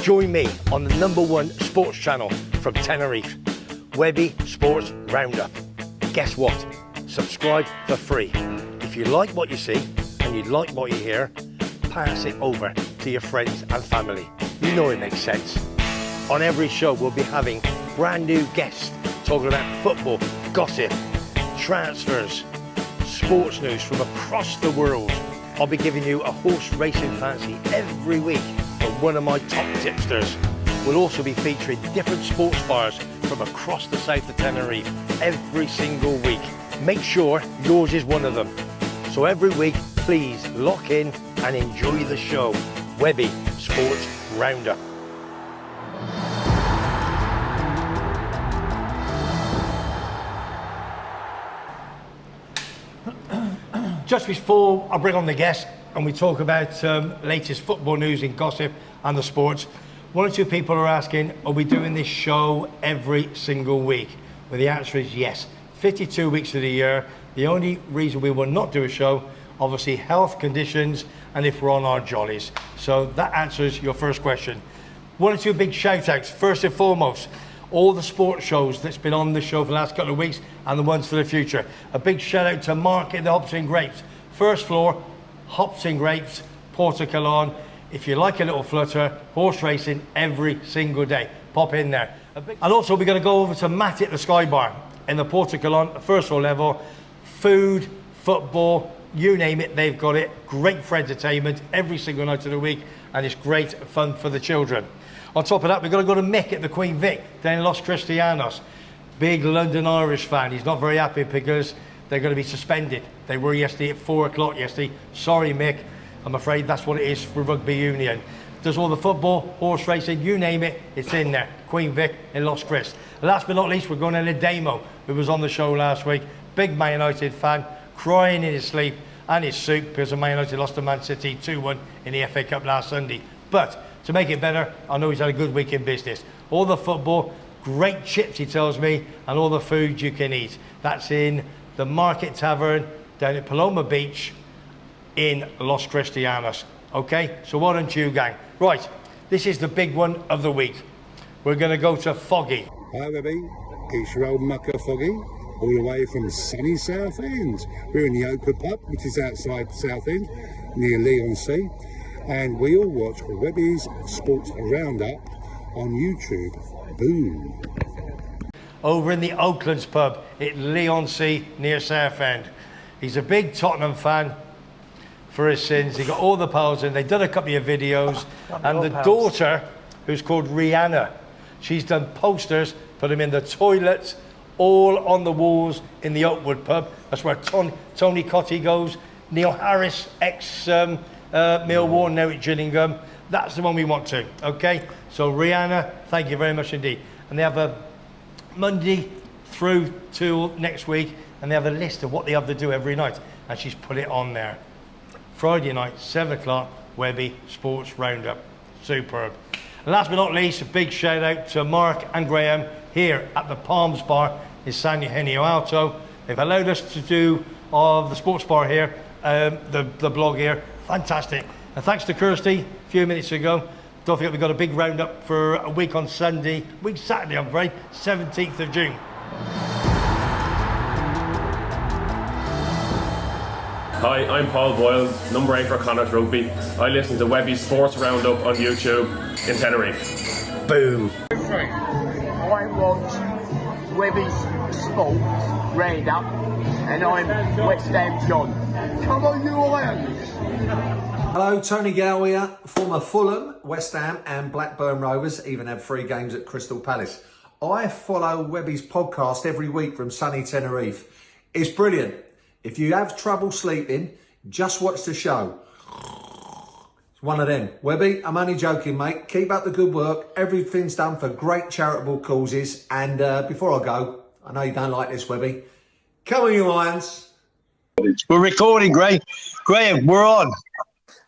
Join me on the #1 sports channel from Tenerife, Webby Sports Roundup. Guess what? Subscribe for free. If you like what you see and you like what you hear, pass it over to your friends and family. You know it makes sense. On every show, we'll be having brand new guests talking about football, gossip, transfers, sports news from across the world. I'll be giving you a horse racing fancy every week from one of my top tipsters. We'll also be featuring different sports bars from across the south of Tenerife every single week. Make sure yours is one of them. So every week, please lock in and enjoy the show. Webby Sports Roundup. Just before I bring on the guest and we talk about latest football news and gossip and the sports, one or two people are asking, are we doing this show every single week? Well, the answer is yes. 52 weeks of the year. The only reason we will not do a show, obviously health conditions and if we're on our jollies. So that answers your first question. One or two big shout outs. First and foremost, all the sports shows that's been on the show for the last couple of weeks and the ones for the future. A big shout out to Mark at the Hops and Grapes. First floor, Hops and Grapes, Portocolon. If you like a little flutter, horse racing every single day. Pop in there. And also we're going to go over to Matt at the Sky Bar in the Portocolon, first floor level. Food, football, you name it, they've got it. Great for entertainment every single night of the week, and it's great fun for the children. On top of that, we're going to go to Mick at the Queen Vic down in Los Cristianos. Big London Irish fan. He's not very happy because they're going to be suspended. They were yesterday at 4 o'clock yesterday. Sorry, Mick. I'm afraid that's what it is for rugby union. Does all the football, horse racing, you name it, it's in there. Queen Vic in Los Cris. Last but not least, we're going to Ledemo, who was on the show last week. Big Man United fan, crying in his sleep and his soup because Man United lost to Man City 2-1 in the FA Cup last Sunday. But to make it better, I know he's had a good week in business. All the football, great chips, he tells me, and all the food you can eat. That's in the Market Tavern down at Paloma Beach in Los Cristianos. Okay, so well done to you, gang. Right, this is the big one of the week. We're going to go to Foggy. Hi, Webby. It's your old mucker Foggy, all the way from sunny Southend. We're in the Oakwood pub, which is outside Southend, near Leigh-on-Sea. And we all watch Webby's Sports Roundup on YouTube. Boom. Over in the Oaklands pub at Leigh-on-Sea near Southend. He's a big Tottenham fan for his sins. He got all the pals in. They've done a couple of videos. And the daughter, who's called Rihanna, she's done posters, put them in the toilets, all on the walls in the Oakwood pub. That's where Tony Cottee goes. Neil Harris, Millwall, now at Gillingham. That's the one we want to, okay? So Rihanna, thank you very much indeed. And they have a Monday through to next week, and they have a list of what they have to do every night, and she's put it on there. Friday night, 7 o'clock, Webby Sports Roundup. Superb. And last but not least, a big shout out to Mark and Graham here at the Palms Bar in San Eugenio Alto. They've allowed us to do the sports bar here, the blog here. Fantastic. And thanks to Kirsty a few minutes ago. Don't forget we've got a big roundup for a week on Saturday, I'm afraid, 17th of June. Hi, I'm Paul Boyle, number 8 for Connacht Rugby. I listen to Webby's Sports Roundup on YouTube in Tenerife. Boom. I watch Webby's Sports Roundup and I'm West Ham John. Come on, you Irons! Hello, Tony Gow here, former Fulham, West Ham and Blackburn Rovers, even had 3 games at Crystal Palace. I follow Webby's podcast every week from sunny Tenerife. It's brilliant. If you have trouble sleeping, just watch the show. It's one of them. Webby, I'm only joking, mate. Keep up the good work. Everything's done for great charitable causes. And before I go, I know you don't like this, Webby. Come on, you Irons. We're recording, Graham, we're on.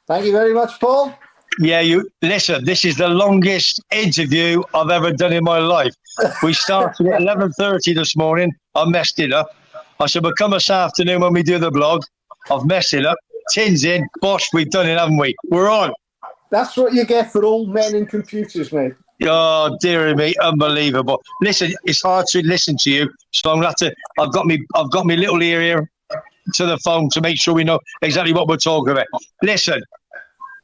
Thank you very much, Paul. Yeah, listen, this is the longest interview I've ever done in my life. We started at 11:30 this morning. I messed it up. I said, we'll come this afternoon when we do the blog. I've messed it up. Tins in. Bosh, we've done it, haven't we? We're on. That's what you get for old men and computers, mate. Oh, dearie me, unbelievable. Listen, it's hard to listen to you, so I'm gonna have to. I've got me little ear here to the phone to make sure we know exactly what we're talking about. Listen,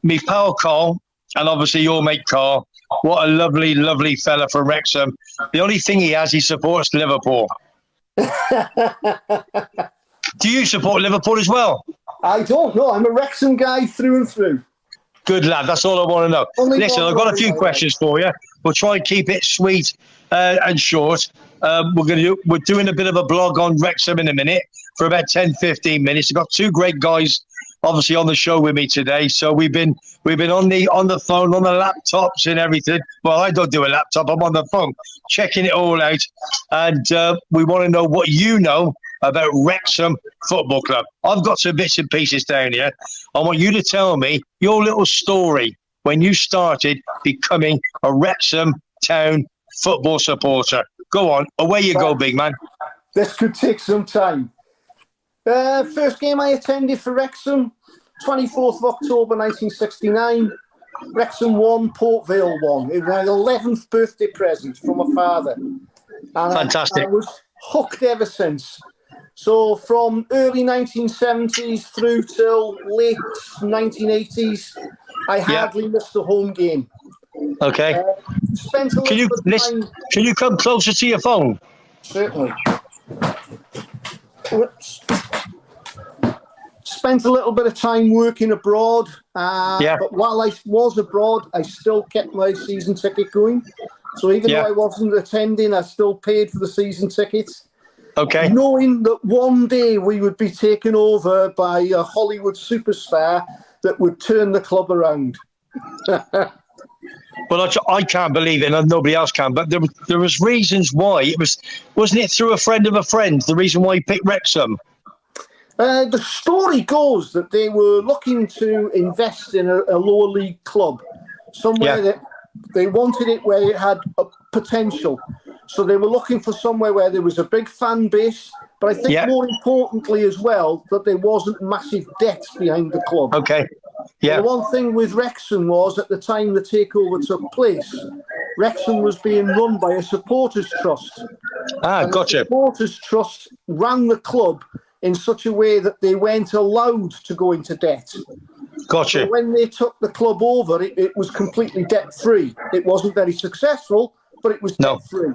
me pal Carl, and obviously your mate Carl. What a lovely, lovely fella from Wrexham. The only thing he has, he supports Liverpool. Do you support Liverpool as well? I don't know. I'm a Wrexham guy through and through. Good lad. That's all I want to know. Listen, I've got a few questions for you. We'll try and keep it sweet and short. We're doing a bit of a blog on Wrexham in a minute for about 10, 15 minutes. I've got two great guys, obviously, on the show with me today. So we've been on the phone, on the laptops and everything. Well, I don't do a laptop. I'm on the phone, checking it all out. And we want to know what you know about Wrexham Football Club. I've got some bits and pieces down here. I want you to tell me your little story when you started becoming a Wrexham Town football supporter. Go on, away you go, big man. This could take some time. First game I attended for Wrexham, 24th of October 1969. Wrexham 1, Port Vale 1. It was my 11th birthday present from my father. And Fantastic. I was hooked ever since. So from early 1970s through till late 1980s, I hardly missed a home game. Okay. Spent a Can you little bit of listen? time. Can you come closer to your phone? Certainly. Whoops. Spent a little bit of time working abroad. But while I was abroad, I still kept my season ticket going. So even though I wasn't attending, I still paid for the season tickets. Okay. Knowing that one day we would be taken over by a Hollywood superstar that would turn the club around. Well, I can't believe it, and nobody else can. But there was reasons why. Wasn't it through a friend of a friend? The reason why he picked Wrexham. The story goes that they were looking to invest in a lower league club, somewhere that they wanted it where it had a potential. So they were looking for somewhere where there was a big fan base, but I think more importantly as well, that there wasn't massive debt behind the club. Okay. Yeah. The one thing with Wrexham was, at the time the takeover took place, Wrexham was being run by a supporters trust. Gotcha. The supporters trust ran the club in such a way that they weren't allowed to go into debt. Gotcha. So when they took the club over, it was completely debt-free. It wasn't very successful, but it was debt-free.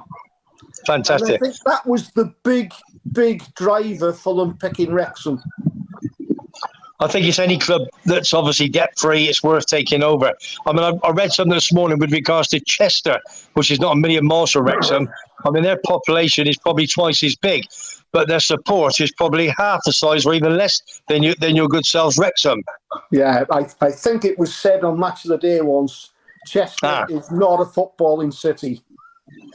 Fantastic. And I think that was the big driver for them picking Wrexham. I think it's any club that's obviously debt-free, it's worth taking over. I mean, I read something this morning with regards to Chester, which is not a million miles from Wrexham. I mean, their population is probably twice as big, but their support is probably half the size or even less than your good selves Wrexham. Yeah, I think it was said on Match of the Day once, Chester is not a footballing city.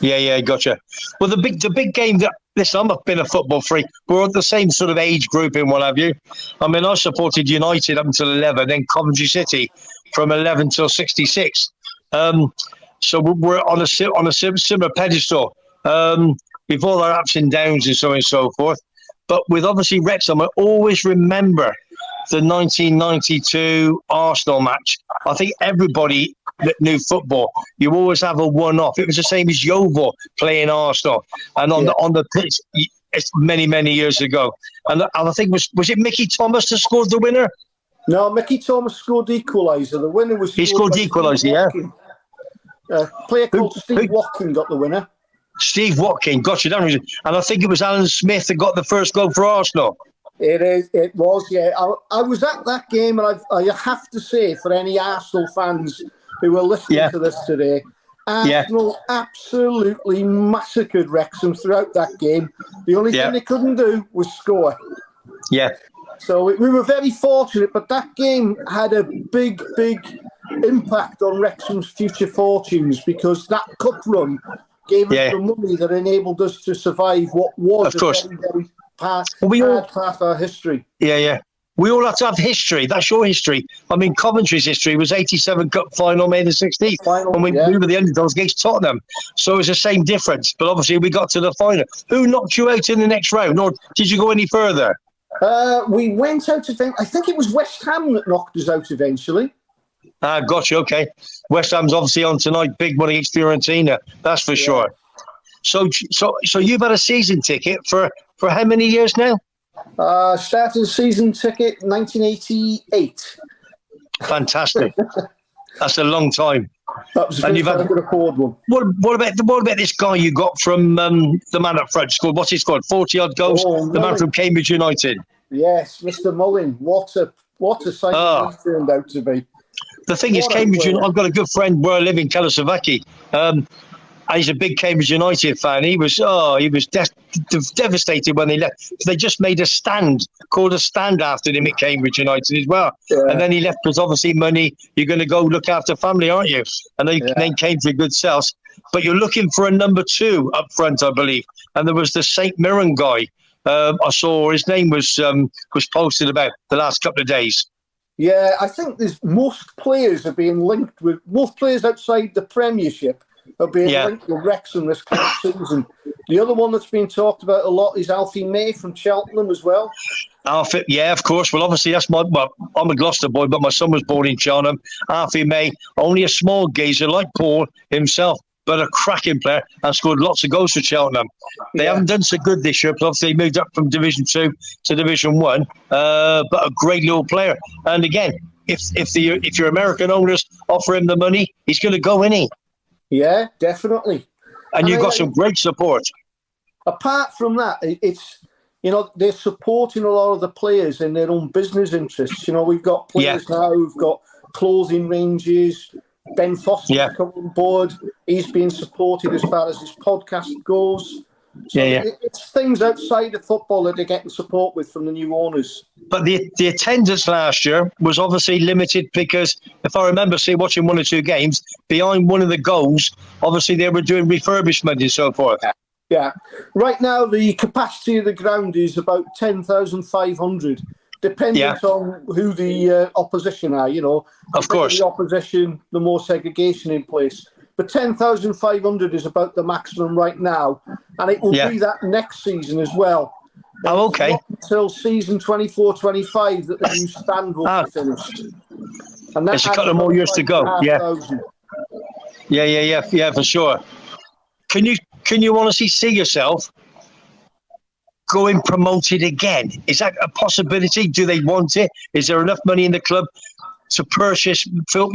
Yeah, gotcha. Well, the big game that, listen, I've been a football freak. We're at the same sort of age group and what have you. I mean, I supported United up until 11, then Coventry City from 11 till 66. So we're on a similar pedestal. We've all our ups and downs and so on and so forth. But with obviously Wrexham, I always remember the 1992 Arsenal match. I think everybody that knew football, you always have a one-off. It was the same as Yeovil playing Arsenal, and on the pitch, it's many years ago. And I think was it Mickey Thomas that scored the winner? No, Mickey Thomas scored the equaliser. The winner was he scored the equaliser. Yeah. Player called Steve Watkin got the winner. Steve Watkin, gotcha. And I think it was Alan Smith that got the first goal for Arsenal. It was, yeah. I was at that game, and I have to say, for any Arsenal fans who are listening to this today, Arsenal absolutely massacred Wrexham throughout that game. The only thing they couldn't do was score. Yeah. So we were very fortunate, but that game had a big impact on Wrexham's future fortunes, because that cup run gave us the money that enabled us to survive what was a very hard part of our history. Yeah. We all have to have history. That's your history. I mean, Coventry's history was 87 Cup final, May the 16th, when we were the underdogs against Tottenham. So it's the same difference. But obviously, we got to the final. Who knocked you out in the next round, or did you go any further? We went out I think it was West Ham that knocked us out eventually. Ah, gotcha. Okay. West Ham's obviously on tonight. Big one against Fiorentina. That's for sure. So you've had a season ticket for how many years now? Started season ticket 1988. Fantastic. That's a long time. That was the And first you've time had- I could afford one. What about this guy you got from the man up front? Scored what's he scored? 40-odd goals. Oh, the man Mullen. from Cambridge United. Yes, Mr. Mullin. What a signing he turned out to be. The thing is, What a Cambridge player. United. I've got a good friend where I live in Kalasovaki. And he's a big Cambridge United fan. He was devastated when they left. They just made a stand, called a stand after him at Cambridge United as well. Yeah. And then he left because obviously money. You're going to go look after family, aren't you? And they then came to good sales. But you're looking for a number 2 up front, I believe. And there was the St. Mirren guy. I saw his name was posted about the last couple of days. Yeah, I think there's most players are being linked with most players outside the Premiership are being linked with Wrexham this current season. The other one that's been talked about a lot is Alfie May from Cheltenham as well. Alfie, yeah, of course. Well, obviously, I'm a Gloucester boy, but my son was born in Cheltenham. Alfie May, only a small geezer like Paul himself, but a cracking player and scored lots of goals for Cheltenham. They haven't done so good this year, but obviously they moved up from Division 2 to Division 1, but a great little player. And again, if your American owners offer him the money, he's going to go, isn't he? Yeah, definitely. And you've got some great support. Apart from that, it's, they're supporting a lot of the players in their own business interests. We've got players now who've got clothing ranges. Ben Foster come on board. He's being supported as far as his podcast goes. So it's things outside of football that they're getting support with from the new owners. But the attendance last year was obviously limited because, if I remember, watching 1 or 2 games, behind one of the goals, obviously they were doing refurbishment and so forth. Yeah. Right now, the capacity of the ground is about 10,500, depending on who the opposition are, Of course. The opposition, the more segregation in place. But 10,500 is about the maximum right now. And it will be that next season as well. Oh, okay. Not until season 24-25 that the new stand will be finished. And There's a couple more years to go. Yeah, for sure. Can you honestly see yourself going promoted again? Is that a possibility? Do they want it? Is there enough money in the club to purchase Phil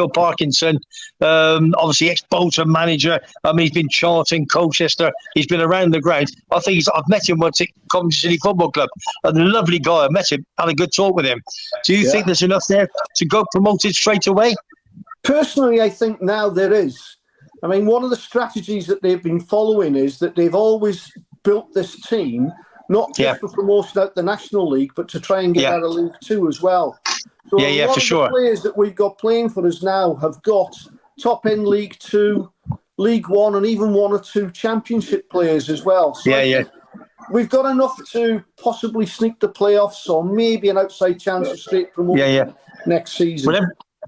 Parkinson, obviously ex-Bolton manager. I mean, he's been Charlton, Colchester. He's been around the ground. I've met him once at Coventry City Football Club. A lovely guy. I met him, had a good talk with him. Do you think there's enough there to go promoted straight away? Personally, I think now there is. I mean, one of the strategies that they've been following is that they've always built this team, not just for promotion out the National League, but to try and get out of League Two as well. So a lot of the players that we've got playing for us now have got top-end League Two, League One, and even 1 or 2 Championship players as well. So we've got enough to possibly sneak the playoffs or maybe an outside chance of straight promotion next season. Well,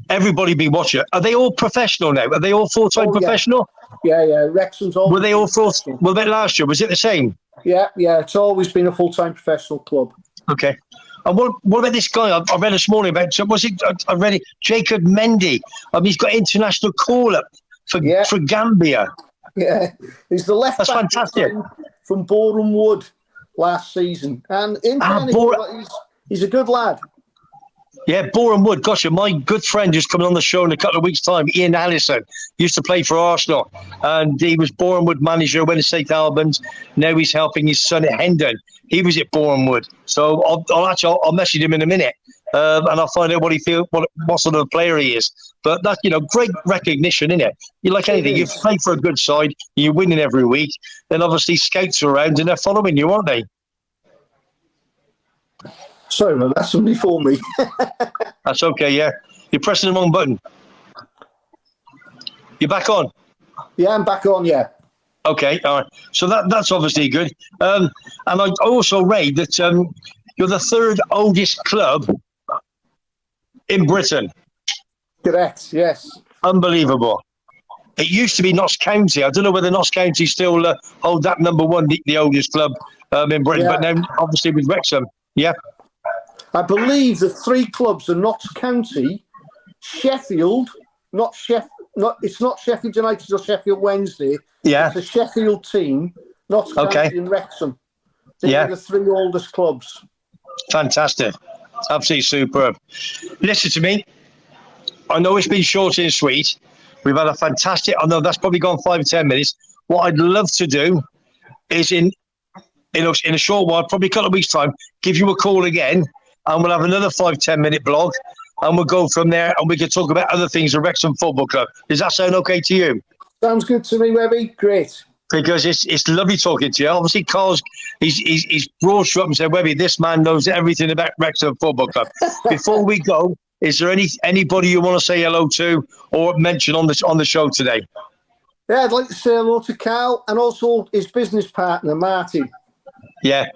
everybody be watching. Are they all professional now? Are they all full-time professional? Yeah. Wrexham's all. Were they all full? Well, about last year, was it the same? Yeah. It's always been a full-time professional club. Okay. And what about this guy? I read this morning about. I read it. Jacob Mendy. He's got international call-up for Gambia. Yeah, he's the left back. That's fantastic. From Boreham Wood last season, and he's a good lad. Yeah, Boreham Wood. Gosh, my good friend who's coming on the show in a couple of weeks' time, Ian Allison, used to play for Arsenal, and he was Boreham Wood manager, went to St Albans. Now he's helping his son at Hendon. He was at Boreham Wood, so I'll message him in a minute, and I'll find out what sort of player he is. But that's great recognition, isn't it? You like anything, you play for a good side, you're winning every week. Then obviously scouts are around and they're following you, aren't they? Sorry, that's somebody for me. That's okay, yeah. You're pressing the wrong button. You're back on? Yeah, I'm back on, yeah. Okay, all right. So that's obviously good. And I also read that you're the 3rd oldest club in Britain. Correct, yes. Unbelievable. It used to be Notts County. I don't know whether Notts County still hold that number 1, the oldest club in Britain, but now obviously with Wrexham. Yeah. I believe the 3 clubs are Notts County, Sheffield, it's not Sheffield United or Sheffield Wednesday. Yeah. It's a Sheffield team, not Okay. in Wrexham. They're the 3 oldest clubs. Fantastic. Absolutely superb. Listen to me. I know it's been short and sweet. We've had a fantastic, I know that's probably gone 5 or 10 minutes. What I'd love to do is in a short while, probably a couple of weeks' time, give you a call again, and we'll have another 5-10 minute blog, and we'll go from there, and we can talk about other things at Wrexham Football Club. Does that sound okay to you? Sounds good to me, Webby. Great. Because it's lovely talking to you. Obviously, Carl's he's brought you up and said, Webby, this man knows everything about Wrexham Football Club. Before we go, is there anybody you want to say hello to or mention on the show today? Yeah, I'd like to say hello to Carl and also his business partner, Martin. Yeah.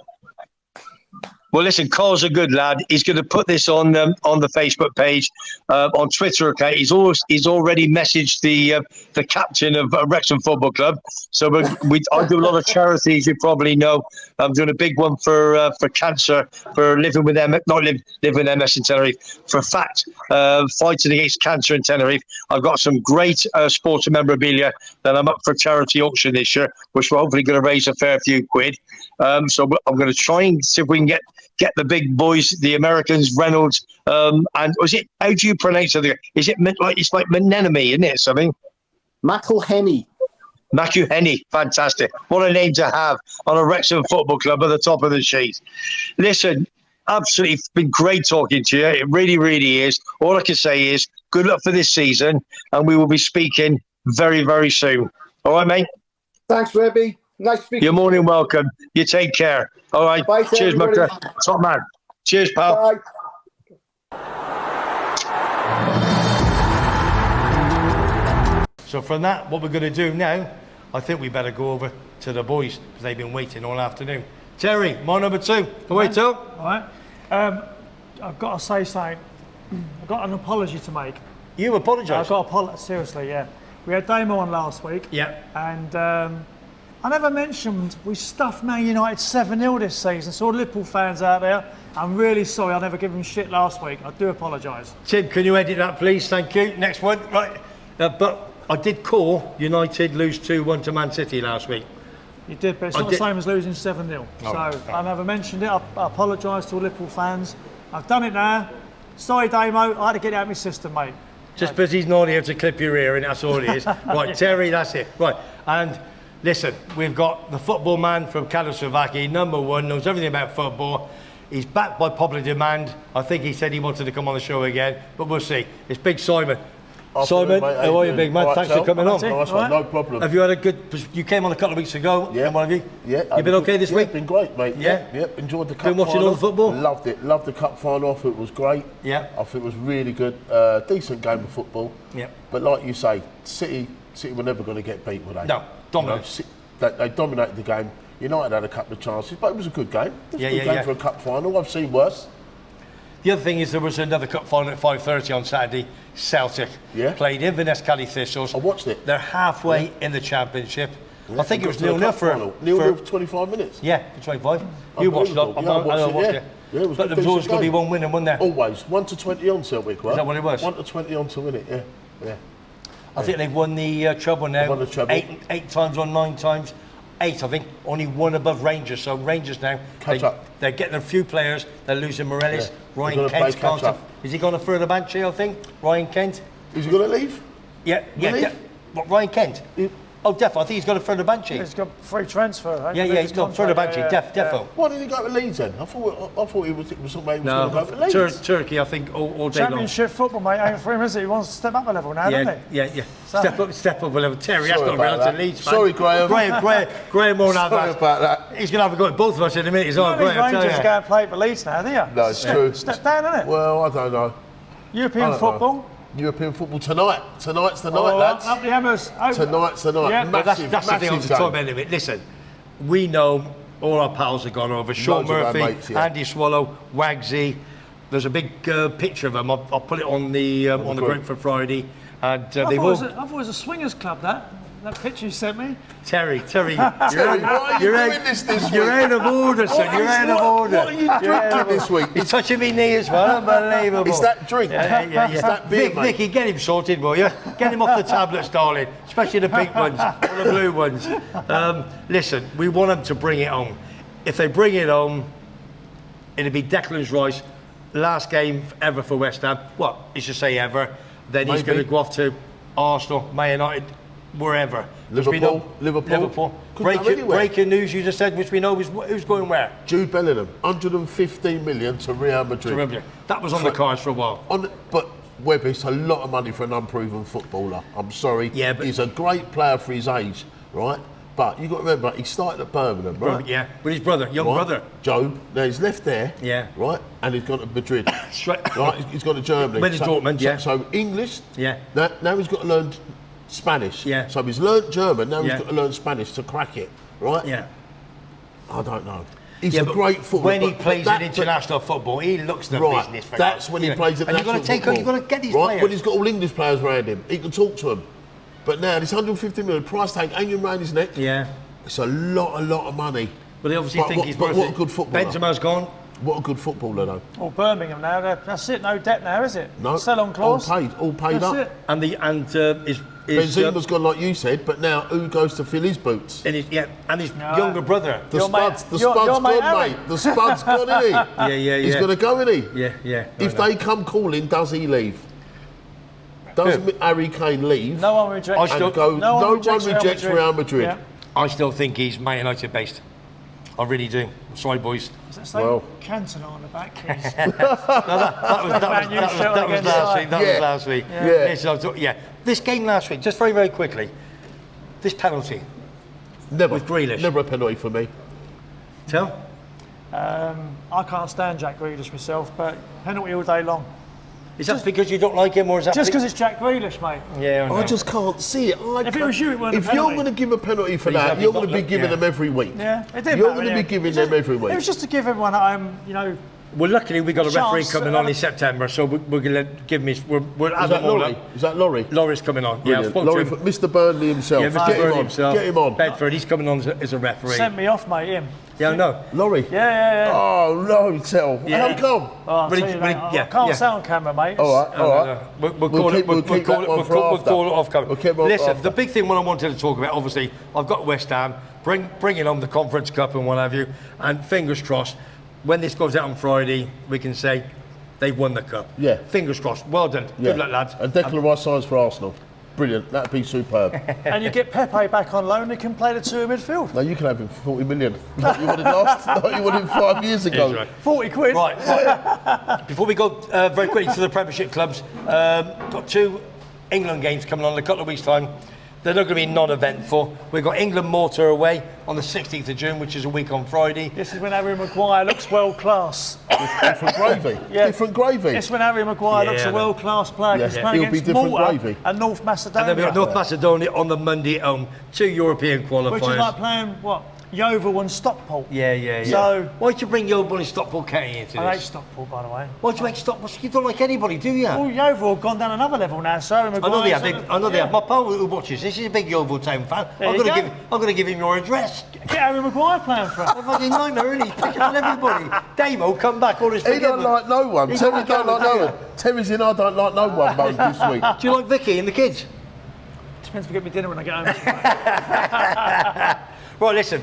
Well, listen, Carl's a good lad. He's going to put this on the Facebook page, on Twitter. Okay, he's already messaged the captain of Wrexham Football Club. So I do a lot of charities. You probably know. I'm doing a big one for cancer, for living with MS, not living with MS in Tenerife. For fact, fighting against cancer in Tenerife. I've got some great sports memorabilia that I'm up for charity auction this year, which we're hopefully going to raise a fair few quid. So I'm going to try and see if we can get the big boys, the Americans, Reynolds, and was it? How do you pronounce it? Is it like it's like Menenemy, isn't it? Something. McElhenney. McElhenney, fantastic! What a name to have on a Wrexham Football Club at the top of the sheet. Listen, absolutely, it's been great talking to you. It really, really is. All I can say is good luck for this season, and we will be speaking very, very soon. All right, mate. Thanks, Webby. Nice speaking. You're more than welcome. You take care. All right. Bye, cheers, my friend. Top man. Cheers, pal. Bye. So from that, what we're going to do now, I think we better go over to the boys because they've been waiting all afternoon. Terry, my number 2. Away, Till. All right. I've got to say something. I've got an apology to make. You apologise. I've got to apologise, seriously, yeah. We had Damo on last week. Yeah. And I never mentioned we stuffed Man United 7-0 this season. So all the Liverpool fans out there, I'm really sorry I never gave them shit last week. I do apologise. Tim, can you edit that, please? Thank you. Next one. Right. But I did call United lose 2-1 to Man City last week. You did, but it's not the same as losing 7-0. I never mentioned it. I apologise to all Liverpool fans. I've done it now. Sorry, Damo. I had to get it out of my system, mate. Just because he's not here to clip your ear, and that's all it is. Right, Terry, that's it. Right, and listen, we've got the football man from Czechoslovakia, number 1, knows everything about football. He's backed by popular demand. I think he said he wanted to come on the show again, but we'll see. It's Big Simon. Simon, how are you, big man? Thanks for coming on. Nice one, no problem. Have you had a good... You came on a couple of weeks ago, yeah. One of you? Yeah. You been okay this week? Been great, mate. Yeah? Yep, enjoyed the cup final. Been watching all the football? Loved it. Loved the cup final. I thought it was great. Yeah. I thought it was really good. Decent game of football. Yeah. But like you say, City were never going to get beat, were they? No, dominant. You know, they dominated the game. United had a couple of chances, but it was a good game. It was a good game for a cup final. I've seen worse. The other thing is there was another cup final at 5:30 on Saturday. Celtic played Inverness Cali Thistles. I watched it. They're halfway in the championship. Yeah, I think it was 0-0 for 25 minutes. Yeah, for 25. You watched it. I watched it. Yeah, it was but there was always going to be one winner, wasn't there? Always. 1-20 on Celtic, right? Is that what it was? 1-20 on to win it, yeah. I think they've won the treble now. They've won the treble. 8 times on 9 times. 8, I think. Only 1 above Rangers. So Rangers now, they're getting a few players. They're losing Morellis. Ryan Kent's gone. Is he going to further bench, I think? Ryan Kent. Is he going to leave? Yeah. What, Ryan Kent? Oh, definitely. I think he's got a further bench. He's got free transfer. Yeah, he's got further bench. Definitely. Why didn't he go to Leeds then? I thought he was somebody who was going to go to Leeds. Turkey, I think, all day long. Championship football, mate, ain't for him, is it? He wants to step up a level now, doesn't he? Yeah. Step up a level. Terry, that's not real to Leeds fan. Sorry, Graham. Graham won't have that. Sorry about that. He's going to have a go at both of us in a minute. He's all Graham. Rangers go and play for Leeds now, do you? No, it's true. Step down, isn't it? Well, I don't know. European football. European football tonight. Tonight's the night, lads. Up the hammers. Tonight's the night. Yeah. That's the thing I was talking about anyway. Listen, we know all our pals have gone over. Sean Murphy, Andy Swallow, Wagsy. There's a big picture of them. I'll put it on the group for Friday. And I thought it was a swingers club, that. That picture you sent me. Terry, Terry, why are you doing this week? You're out of order, son. You're out of order. What are you drinking this week? He's touching me knee as well. Unbelievable. It's that drink. Yeah. It's that beer, mate. Vicky, get him sorted, will you? Get him off the tablets, darling. Especially the pink ones or the blue ones. Listen, we want them to bring it home. If they bring it home, it'll be Declan Rice, last game ever for West Ham. Well, you should say ever. Then he's going to go off to Arsenal, Man United, wherever. Liverpool. Breaking news you just said, which we know who's going where. Jude Bellingham, 115 million to Real Madrid. That was on the cards for a while. But Webby, it's a lot of money for an unproven footballer. I'm sorry. Yeah, but he's a great player for his age, right? But you've got to remember, he started at Birmingham, right? Yeah, with his brother, young brother. Job. Now he's left there, right? And he's gone to Madrid. Right? He's gone to Germany. Went to Dortmund, So English. Yeah. Now he's got to learn Spanish. Yeah. So he's learned German, now he's got to learn Spanish to crack it, right? Yeah. I don't know. He's a great footballer. When he plays in international football, he looks the business. For that's when he plays international football. You've got to get these players. When he's got all English players around him, he can talk to them. But now this 150 million price tag hanging around his neck. Yeah. It's a lot of money. But they obviously think he's worth it. What a good footballer. Benzema's gone. What a good footballer, though. Well, Birmingham now, that's it. No debt now, is it? No. Sell-on clause. All paid that's up. It. And Benzema's gone, like you said, but now who goes to fill his boots? And his younger brother. The Spud's gone, mate. The Spud's gone, isn't he? Yeah. He's going to go, isn't he? Yeah. If they come calling, does he leave? Does Harry Kane leave? No one rejects. No one rejects Real Madrid. Yeah. I still think he's Man United based. I really do. I'm sorry, boys. Does that say Cantona on the back? That was last week. Yeah. This game last week, just very, very quickly. This penalty. Never. With Grealish. Never a penalty for me. Tell? I can't stand Jack Grealish myself, but penalty all day long. Is that because you don't like him, or is that just because it's Jack Grealish, mate? Yeah, I just can't see it. If it was you, it weren't if you're going to give a penalty for that, you're going to be giving them every week. Yeah, it did. You're going to be giving them every week. It was just to give everyone at home, you know. Well, luckily we got a referee coming on in September, so we're going to give him. We'll add them all up. Is that Laurie? Laurie's coming on. Brilliant. Yeah, Laurie, Mr. Burnley himself. Yeah, Mr. Burnley himself. Get him on. Bedford, he's coming on as a referee. Sent me off, mate. Him. Yeah, I know. Laurie. Yeah. Oh no, tell. Yeah. How come? Oh, I can't say on camera, mate. All right. We'll call it off camera. Listen, the big thing what I wanted to talk about, obviously, I've got West Ham bringing on the Conference Cup and what have you, and fingers crossed, when this goes out on Friday, we can say they've won the cup. Yeah. Fingers crossed. Well done. Good luck, lads. And Declan Rice signs for Arsenal. Brilliant. That'd be superb. And you get Pepe back on loan, he can play the two in midfield. No, you can have him for 40 million. Like you wanted like you wanted 5 years ago. Right. 40 quid. Right. Before we go very quickly to the Premiership clubs, got 2 England games coming on in a couple of weeks' time. They're not going to be non-eventful. We've got England-Malta away on the 16th of June, which is a week on Friday. This is when Harry Maguire looks world-class. Different gravy. Yeah. Different gravy. It's when Harry Maguire looks a world-class player. Yeah. He's playing He'll be against different Malta gravy. and North Macedonia. And then we've got North Macedonia on the Monday at home. 2 European qualifiers. Which is like playing, what, Yeovil and Stockport. Yeah. So why'd you bring Yeovil and Stockport County into this? I hate Stockport, by the way. Why'd you make Stockport? You don't like anybody, do you? Well, Yeovil have gone down another level now, so Harry Maguire. I know they have. My pal who watches this is a big Yeovil Town fan. I'm going to give him your address. Get Harry Maguire playing for us. Fucking nightmare, isn't he? Picking on everybody. Damo, come back. All his He don't like no one. Terry don't like no one. Terry's in, I don't like no one mode this week. Do you like Vicky and the kids? Depends if we get me dinner when I get home. Right, listen.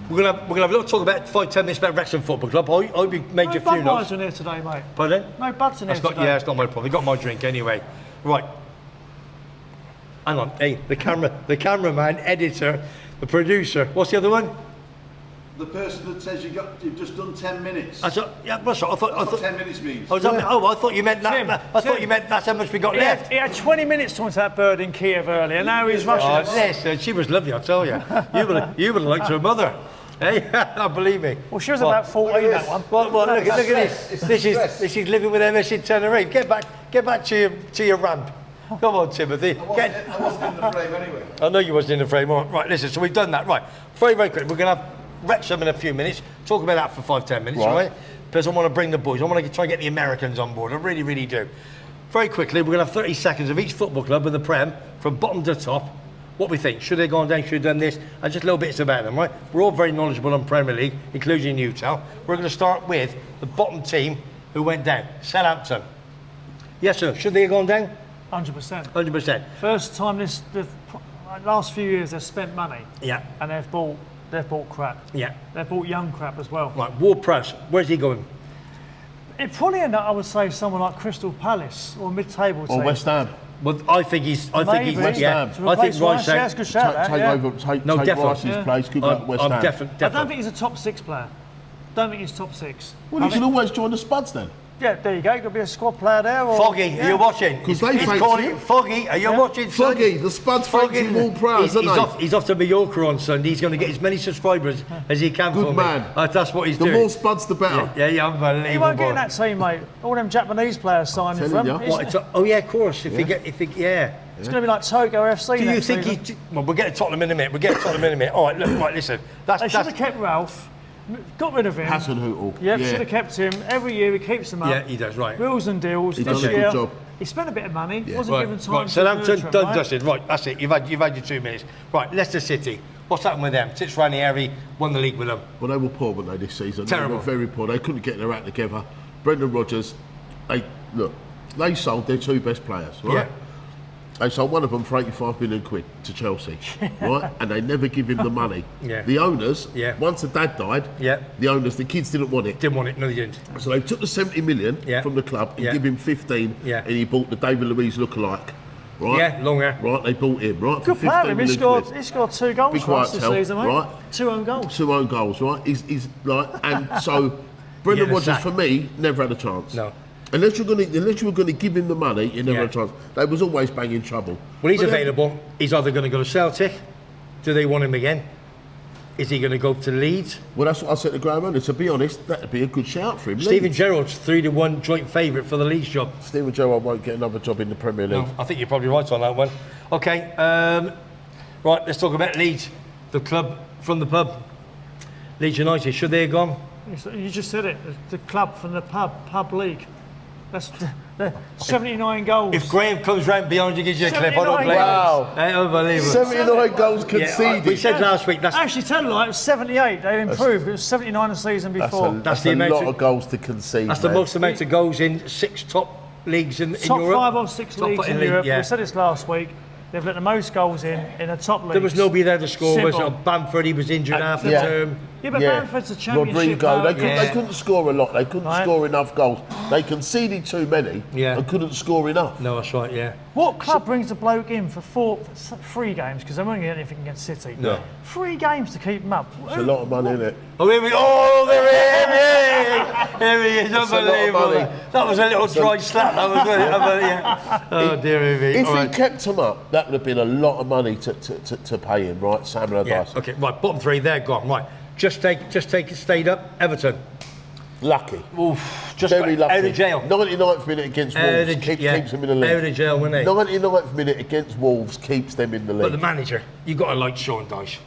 We're gonna have a little talk about 5-10 minutes about Wrexham Football Club. I hope you made your few notes. No Budweiser in here today, mate. Pardon? No buds in here today. Yeah, it's not my problem. I got my drink anyway. Right. Hang on. Hey, the cameraman, editor, the producer. What's the other one? The person that says you've just done 10 minutes. I thought 10 minutes means. I thought you meant that. Tim, I thought you meant that's how much we got left. He had 20 minutes talking to that bird in Kiev earlier. Now he's rushing us. Yes, she was lovely, I tell you. You would have liked her mother. Hey, believe me. Well, she was about 14, that one. Well, look at this. This is living with MS in Tenerife. Get back to your ramp. Come on, Timothy. I wasn't in the frame anyway. I know you wasn't in the frame. Right, listen, so we've done that. Right, very, very quick. We're going to have Wrexham in a few minutes. Talk about that for 5-10 minutes, all right? Because I want to bring the boys. I want to try and get the Americans on board. I really, really do. Very quickly, we're going to have 30 seconds of each football club in the Prem, from bottom to top, what we think. Should they go on down? Should they have done this? And just little bits about them, right? We're all very knowledgeable on Premier League, including you, Tal. We're going to start with the bottom team who went down, Southampton. Yes, sir. Should they have gone down? 100%. 100%. First time last few years they've spent money. Yeah. And they've bought crap. Yeah. They've bought young crap as well. Right, Ward-Prowse, where's he going? It probably end up, I would say, someone like Crystal Palace or mid-table team. Or West Ham. Well, I think he's. West yeah. Ham. I think Rice, yeah, it's a good shout. Take No, definitely. Rice's place. Good luck, West Ham. I don't think he's a top 6 player. Don't think he's top 6. Well, he should always join the Spuds then. Yeah, there you go. Could be a squad player there. Or, Foggy, are you watching? Because they fancy him. Foggy, are you watching? Son? Foggy, the Spuds fancy Ward-Prowse, aren't they? He's off to Mallorca on Sunday. He's going to get as many subscribers as he can. Good for man. Me. That's what he's doing. The more Spuds, the better. Yeah, unbelievable. He won't get in that team, mate. All them Japanese players signing from. Oh yeah, of course. If he it's going to be like Togo FC. Do you think he? Well, we'll get to Tottenham in a minute. All right, look, right, listen. They should have kept Ralph. Got rid of him. Hasenhüttl. Yep, should have kept him. Every year he keeps them up. Yeah, he does, right. Wheels and deals. He's this done a year, good job. he spent a bit of money. Wasn't Right, given time right. to Southampton, nurture him, done, right? dusted. Right, that's it. You've had your 2 minutes. Right, Leicester City. What's happened with them? Tits Ranieri won the league with them. Well, they were poor, weren't they, this season? Terrible. They were very poor. They couldn't get their act together. Brendan Rodgers, they sold their 2 best players, right? Yeah. They sold one of them for 85 million quid to Chelsea, right? And they never give him the money. Yeah. The owners, Yeah. once the dad died, Yeah. the kids didn't want it. Didn't want it. No, they didn't. So they took the 70 million from the club and give him 15, and he bought the David Luiz lookalike. Right? Yeah, long hair. Right, they bought him, right? Good for player. 15 He million scored quid. 2 goals Be for quiet, us this Tel, season, mate. right? 2 own goals. 2 own goals, right? He's like, and so Brendan Rodgers sack. for me never had a chance. No. Unless you were going to give him the money, you never had a chance. They was always banging trouble. Well, he's But then- available. He's either going to go to Celtic. Do they want him again? Is he going to go to Leeds? Well, that's what I said to Graham Hunter. To be honest, that'd be a good shout for him. Stephen Leeds. Gerrard's 3-1 joint favourite for the Leeds job. Stephen Gerrard won't get another job in the Premier League. No, I think you're probably right on that one. Okay, right, let's talk about Leeds, the club from the pub. Leeds United, should they have gone? You just said it. The club from the pub league. That's the 79 goals. If Graham comes round behind you, gives you a clip, I don't blame him. Wow. Unbelievable. 79 goals Yeah, conceded. we said last week, that's Actually, tell you like, it was 78. They improved. It was 79 the season before. That's the a amount lot of- of goals to concede. the man. most amount of goals in 6 top leagues in Top Europe. 5 or 6 Top leagues in league, Europe. yeah. We said this last week. They've let the most goals in a top league. There was nobody there to score. Was Simple. it? Bamford, he was injured half the yeah. term. Yeah, but Bamford's a championship Rodrigo, player. they couldn't score a lot. They couldn't Right. score enough goals. They conceded too many and couldn't score enough. No, that's right, yeah. What club brings a bloke in for 3 games? Because they won't get anything against City. No. 3 games to keep him up. It's a lot of money, isn't it? Oh, here we go. Oh, there he is. a lot of Unbelievable. money. That was a little dry slap, that was it. Oh, dear me. If All he right. kept him up, that would have been a lot of money to pay him, right? Sam Allardyce. Yeah, okay, right, bottom 3, they're gone. Right, just take it, stayed up. Everton. Lucky. Oof, just Very lucky. out of jail. 99th minute against Wolves keeps them in the league. Out of jail, wasn't he? 99th minute against Wolves keeps them in the league. But the manager, you got to like Sean Dyche.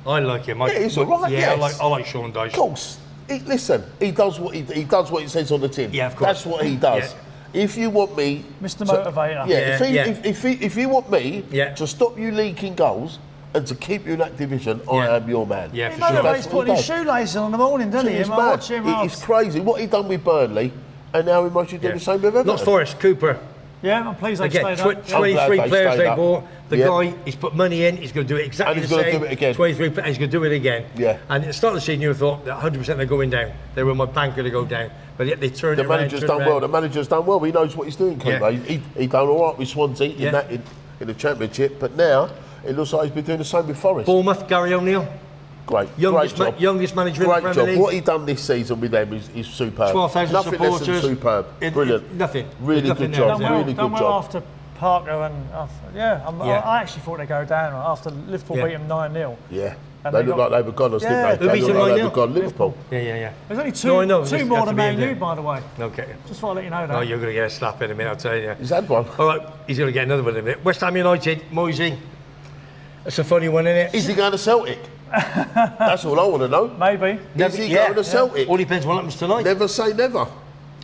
I like him. Yeah, he's all right, Yeah, yes. I like Sean Dyche. Of course. Listen, he does what he does what it says on the tin. Yeah, of course. That's what he does. Yeah. If you want me, Mr. Motivator. If you want me Yeah. to stop you leaking goals and to keep you in that division, I Yeah. am your man. Yeah, He for sure. motivates That's what putting he his does. shoelaces on in the morning, doesn't he? It's I mad. watch him. It's crazy. What he done with Burnley, and now he might do the same with Everton. Lots Forest, Cooper. Yeah, I'm pleased they Again, stayed up. 23 glad they players stayed they up. bought. The Yeah. guy, he's put money in, he's going to do it exactly And he's the gonna same. do it again. 23 players, he's going to do it again. Yeah. And at the start of the season, you thought that 100% they're going down. They were my banker to go down. But yet they turned The it around. manager's turned done it well. around. The manager's done well. He knows what he's doing, Cooper. Yeah. He done all right with Swansea Yeah. in the Championship, but now it looks like he's been doing the same with Forest. Bournemouth, Gary O'Neill. Great Youngest job. youngest manager in the Great Premier job. League. What he done this season with them is superb. 12,000 Nothing supporters. less than superb. Brilliant. Nothing. Really Nothing good there. job. Done Really done good well job. after Parker and I actually thought they'd go down after Liverpool Yeah. beat them 9-0. Yeah. And They they looked got- like they were gone, Yeah. didn't Who they? beat They them looked like they 9-0? were gone. Liverpool. Yeah. There's only No, I know. two It's more got than to be in Man there. U, by the way. Okay. Just thought I'd let you know that. Oh, you're going to get a slap in a minute, I'll tell you. He's had one. All right, he's going to get another one in a minute. West Ham United, Moisey. That's a funny one, isn't it? Is he going to Celtic? That's all I want to know. Maybe. Is he going to Celtic? All depends what happens tonight. Never say never.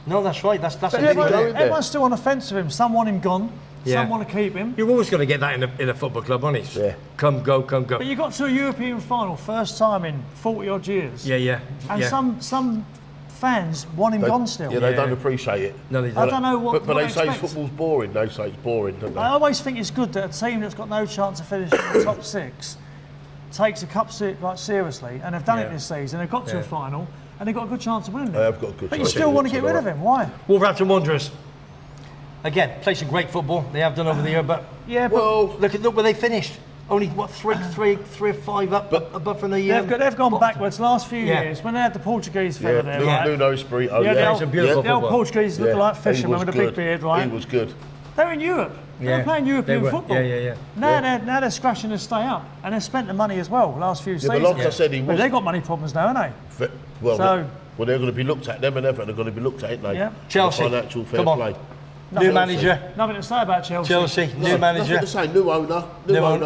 No, that's right. That's But the thing. everyone, go in there. everyone's still on the fence with him. Some want him gone. Some want to keep him. You're always going to get that in a football club, aren't you? Yeah. Come, go, come, go. But you got to a European final, first time in 40 odd years. Yeah. And some fans want him gone still. Yeah, they don't appreciate it. No, they don't. I don't know what. But what they say expect. football's boring. They say it's boring, don't they? I always think it's good that a team that's got no chance of finishing in the top 6 takes a cup seriously, and they've done it this season. They've got to a final, and they've got a good chance of winning it. They have got a good But chance. you still want to get rid of him? Why? Wolverhampton Wanderers. Again, play some great football. They have done over the year, but look where they finished. Only what three or five above from the year. They've gone backwards last few years when they had the Portuguese fella there. Right? Nuno Espirito. It's a beautiful the old football. Portuguese looked like fishermen with a big beard, right? He was good. They're in Europe. They're playing European football. Yeah. Now they're scratching to stay up, and they've spent the money as well last few seasons. But like I said, but they've got money problems now, haven't they? Well, they're going to be looked at. Them and Everton are going to be looked at, ain't they? Yeah. Chelsea. Financial fair Come on. play. New manager. Nothing to say about Chelsea. New manager. Nothing to say. New owner,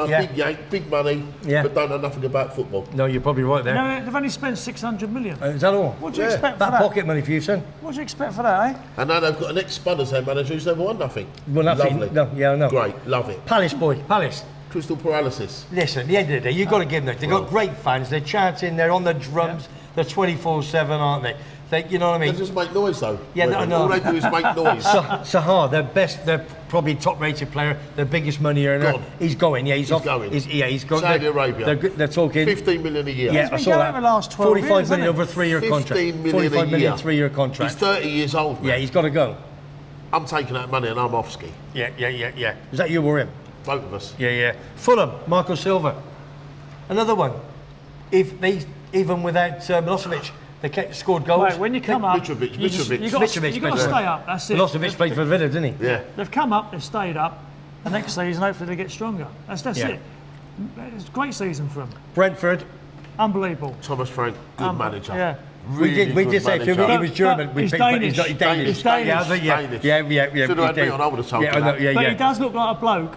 big yank, big money, but don't know nothing about football. No, you're probably right there. No, they've only spent 600 million. Is that all? What do you expect for that? that? Pocket money for you, son. What do you expect for that, eh? And now they've got an ex-Spudders head manager who's never won nothing. Well, nothing. Lovely. No, yeah, I know. Great, love it. Palace boy, Palace. Crystal paralysis. Listen, at the end of the day, you've got to give them. They've got great fans. They're chanting. They're on the drums. They're 24/7, aren't they? You know what I mean? They just make noise though. Yeah, no. All they do is make noise. Sahar, they're probably top-rated player, their biggest money earner. Gone. He's going. Yeah, he's off. Going. He's going. Saudi Arabia. They're talking 15 million a year. Yeah, I He's saw been that. going the last 12 45 years, million hasn't over a 3-year 15 contract. million 45 a million year. 3-year contract. He's 30 years old. Yeah, Man. he's got to go. I'm taking that money and I'm off ski. Yeah. Is that you or him? Both of us. Yeah. Fulham, Marco Silva. Another one. If they, even without Milosevic, they scored goals. Right, when you come up, Mitrovic. you've got to stay up. That's it. Milosevic played for Villa, didn't he? Yeah. They've come up, they've stayed up. The next season, hopefully, they get stronger. That's it. It's a great season for them. Brentford. Unbelievable. Thomas Frank, good manager. Yeah. Really we did say if he was German. He's Danish. He's Danish. He's Danish. Yeah. Should have had me on, I would have told you that. But he does look like a bloke.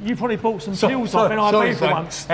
You probably bought some pills off in Ibiza once.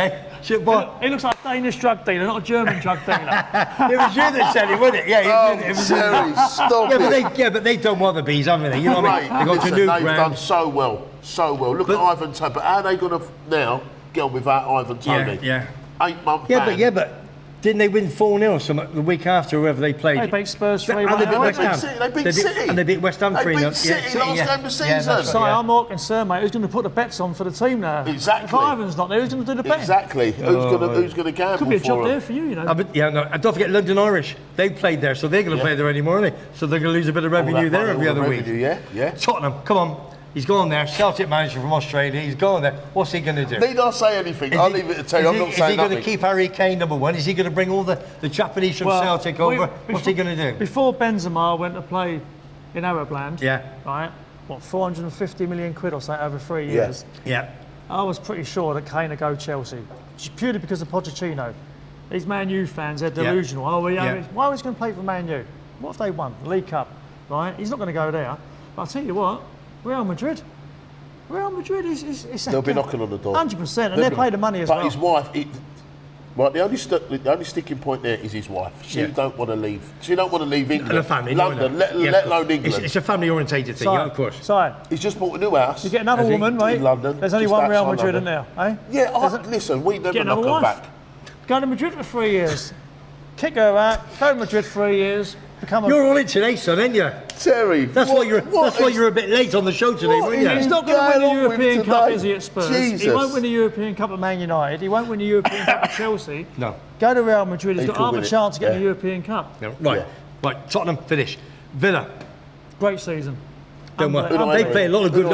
He looks like a Danish drug dealer, not a German drug dealer. It was you that said it, wasn't it? Yeah, it was Terry, stop it. But they don't want the bees, haven't they? You know what I mean? They got to Listen, new they've ground. done so well. Look at Ivan Toney. But how are they going to now get on without Ivan Toney? Yeah. 8-month Yeah, ban. but didn't they win 4-0 the week after, whoever they played? They beat Spurs 3-1. And they beat West Ham. They beat City. And they beat West Ham 3-0. They beat City last game of the season. So I'm more concerned, mate. Who's going to put the bets on for the team now? Exactly. If Ivan's not there, who's going to do the betting? Exactly. Who's going to gamble Could be a job for there them? for you, you know. And don't forget London Irish. They played there, so they're going to play there anymore, aren't they? So they're going to lose a bit of revenue there every other week. Yeah. Tottenham, come on. He's gone there. Celtic manager from Australia. He's gone there. What's he going to do? Need I say anything? I'll leave it to Terry. I'm not saying Is he going nothing. to keep Harry Kane number one? Is he going to bring all the Japanese from Celtic over? What's he going to do? Before Benzema went to play in Arab land, right? What, 450 million quid or something over 3 years? Yeah. I was pretty sure that Kane would go Chelsea, just purely because of Pochettino. These Man U fans, they're delusional. Why was he going to play for Man U? What if they won the League Cup? Right? He's not going to go there. But I'll tell you what, Real Madrid is They'll be knocking on the door. 100%, and they pay the money as well. But his wife, the only sticking point there is his wife. She don't want to leave. She don't want to leave England. And a family, London, let alone England. It's a family-orientated thing, of course. Sorry. He's just bought a new house. You get another woman, mate. In London. There's only just one Real outside Madrid in London. there, eh? Yeah, listen, we never Get knock another her wife. back. Go to Madrid for 3 years. Kick her out. Go to Madrid 3 years. You're all in today, son, ain't you? Terry, that's why you're a bit late on the show today, weren't you? He's not going to win the European Cup, is he, at Spurs? Jesus. He won't win the European Cup at Man United. He won't win the European Cup at Chelsea. No. Go to Real Madrid. He's got half a chance to get the European Cup. Yeah, right. Tottenham finish. Villa. Great season. Done well. They play a lot of good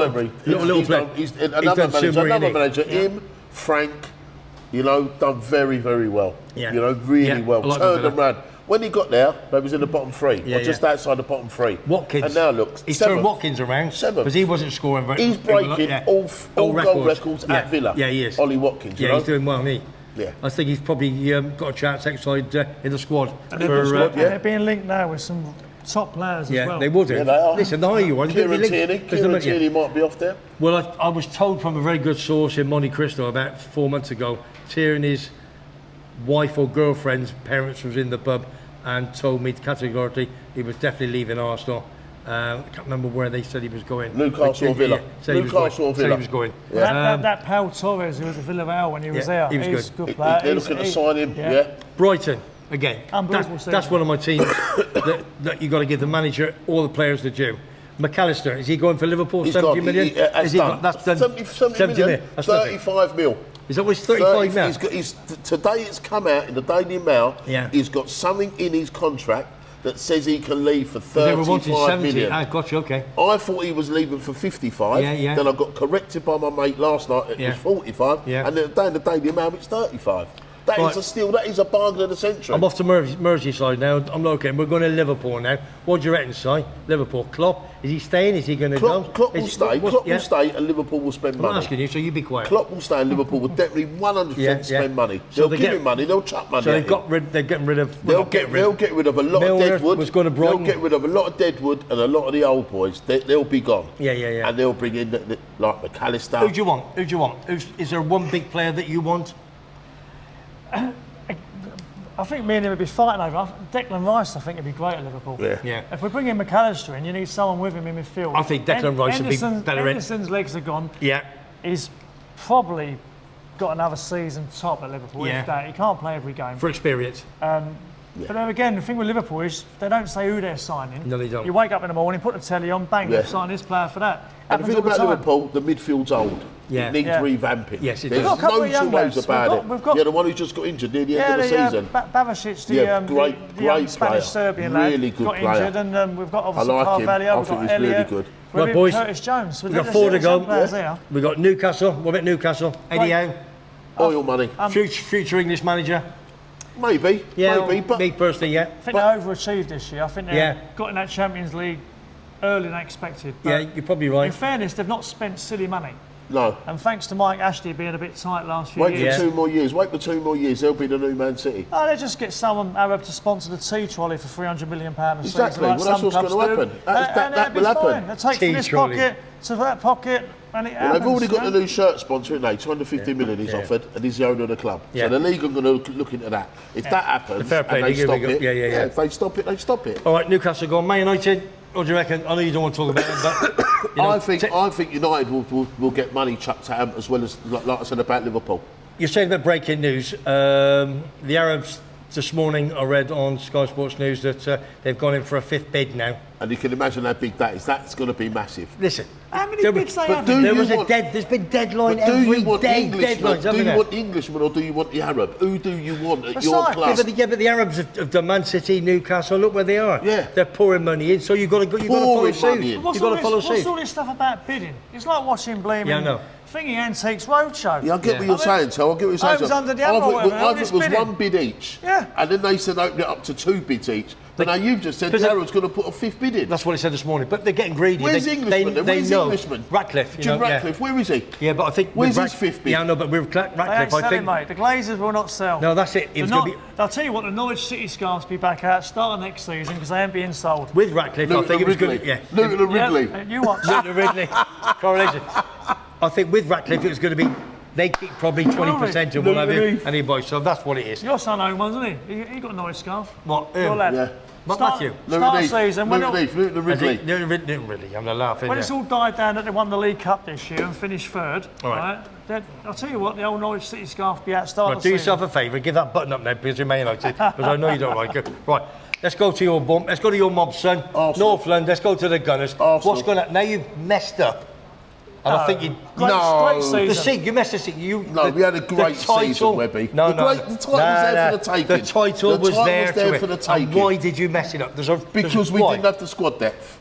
little play. He's another manager. Him, Frank, done very, very well. Yeah. Really well. Turned them round. When he got there, they was in the bottom three, or just outside the bottom three. Watkins. And now look, he's turned Watkins around because he wasn't scoring very. He's breaking all goal records at Villa. Yeah, he is. Ollie Watkins. He's doing well, isn't he? Yeah. I think he's probably got a chance outside in the squad. And they're being linked now with some top players as well. They will do. Yeah, they are. Listen, the higher you are, Kieran Tierney might be off there. Well, I was told from a very good source in Monte Cristo about 4 months ago, Tierney's wife or girlfriend's parents was in the pub and told me categorically he was definitely leaving Arsenal I can't remember where they said he was going. Newcastle or Villa. Said he was going. That Pau Torres, who was at Villarreal when he was there, he was he's good. a good player. They're looking to sign him. Yeah. Brighton, again. Unbelievable That's one of my teams that you've got to give the manager all the players the due. McAllister, is he going for Liverpool? 70 million? That's done. 70 million. That's 35 mil. Is that what he's 35 now? Today it's come out in the Daily Mail. Yeah. He's got something in his contract that says he can leave for 35 million. Ah, gotcha, okay. I thought he was leaving for 55. Yeah. Then I got corrected by my mate last night. It was 45. Yeah. And then today in the Daily Mail it's 35. That is a bargain of the century. I'm off to Merseyside now. I'm looking. We're going to Liverpool now. What do you reckon, Si? Liverpool. Klopp, is he staying? Is he going to go? Klopp will stay. Klopp will stay and Liverpool will spend money. I'm asking you, so you be quiet. Klopp will stay and Liverpool will definitely 100% spend money. So They'll give him money, they'll chuck money. So they're getting rid of... They'll get rid of a lot Milner of Deadwood. was going to Brighton. They'll get rid of a lot of Deadwood and a lot of the old boys. They'll be gone. Yeah. And they'll bring in like McAllister. Who do you want? Is there one big player that you want? I think me and him would be fighting over. Declan Rice, I think, would be great at Liverpool. Yeah. If we bring in McAllister in, you need someone with him in midfield. I think Declan Rice would be better in. Henderson's legs are gone. Yeah. He's probably got another season top at Liverpool. Yeah. If that. He can't play every game. For experience. But then again, the thing with Liverpool is they don't say who they're signing. No, they don't. You wake up in the morning, put the telly on, bang, they've signed this player for that. And the thing about Liverpool, the midfield's old. Yeah. It needs revamping. Yes, it There's does. no two ways about it. The one who just got injured near the end of the season. Babasic, the great Spanish Serbian lad, really good got player. injured, and we've got obviously I like him. Carvalho, I we've think got he's Elliott, really good. Right, boys. Curtis Jones. We've got 4 to go. We've got Newcastle. What about Newcastle? Eddie Howe? Oil money. Future English manager? Maybe. But me personally, I think they overachieved this year. I think they got in that Champions League earlier than expected. Yeah, you're probably right. In fairness, they've not spent silly money. No. And thanks to Mike Ashley being a bit tight last few years. Wait for 2 more years. Wait for 2 more years. They'll be the new Man City. Oh, they just get someone Arab to sponsor the tea trolley for £300 million a season. Exactly. Well, that's what's going to happen. That will happen. They take from this pocket to that pocket, and it happens. They've already got the new shirt sponsor, haven't they? 250 million he's offered, and he's the owner of the club. So the league are going to look into that. If that happens, fair play, and they stop it, if they stop it, they stop it. All right, Newcastle gone. Man United. What do you reckon? I know you don't want to talk about them, but you know, I think United will get money chucked at them as well as like I said about Liverpool. You're saying about breaking news. The Arabs this morning, I read on Sky Sports News that they've gone in for a 5th bid now. And you can imagine how big that is. That's going to be massive. Listen, how many bids they have? There's been deadline every day. Deadlines, do you want Englishmen or do you want the Arab? Who do you want at your club? Yeah, but the Arabs have done Man City, Newcastle. Look where they are. Yeah, they're pouring money in. So you've got to follow suit. You've got to follow suit. What's all this stuff about bidding? It's like watching blaming Thingy Antiques Roadshow. Yeah, I get what you're saying, so I get what you're saying. I was under the hammer. I think it was 1 bid each. Yeah. And then they said open it up to 2 bids each. But now you've just said the Arab's going to put a 5th bid in. That's what it said this morning. But they're getting greedy. Where's Englishman? Where's Englishman? Ratcliffe. Jim Ratcliffe, where is he? Yeah, but I think... Where's his 5th bid? Yeah, no, but with Ratcliffe, I think... mate. The Glazers will not sell. No, that's it. I'll tell you what, the Norwich City scarves be back out start of next season because they ain't being sold. With Ratcliffe, I think it was good. Yeah. Luton and Ridley. You watch. Luton and Ridley. Correlation. I think with Ratcliffe, it was going to be... They keep probably 20% of what have you, and he buys. So that's what it is. Your son owned one, isn't he? He got a Norwich scarf. What? Your lad. Yeah. Matthew? Start season. Luton and Ridley. Luton Ridley. I'm laughing. When it's all died down that they won the League Cup this year and finished 3rd, right? I'll tell you what, the old Norwich City scarf be out start of the season. Do yourself a favour, give that button up now because you're Man United, because I know you don't like it. Right, let's go to your bump. Let's go to your mob, son. Arsenal. North London. Let's go to the Gunners. Arsenal. What's going on? Now you've messed up. And I think you... Great season. The seat, you messed the seat. We had a great season, Webby. The title was there for the taking. The title was there for the taking. And why did you mess it up? Because we didn't have the squad depth.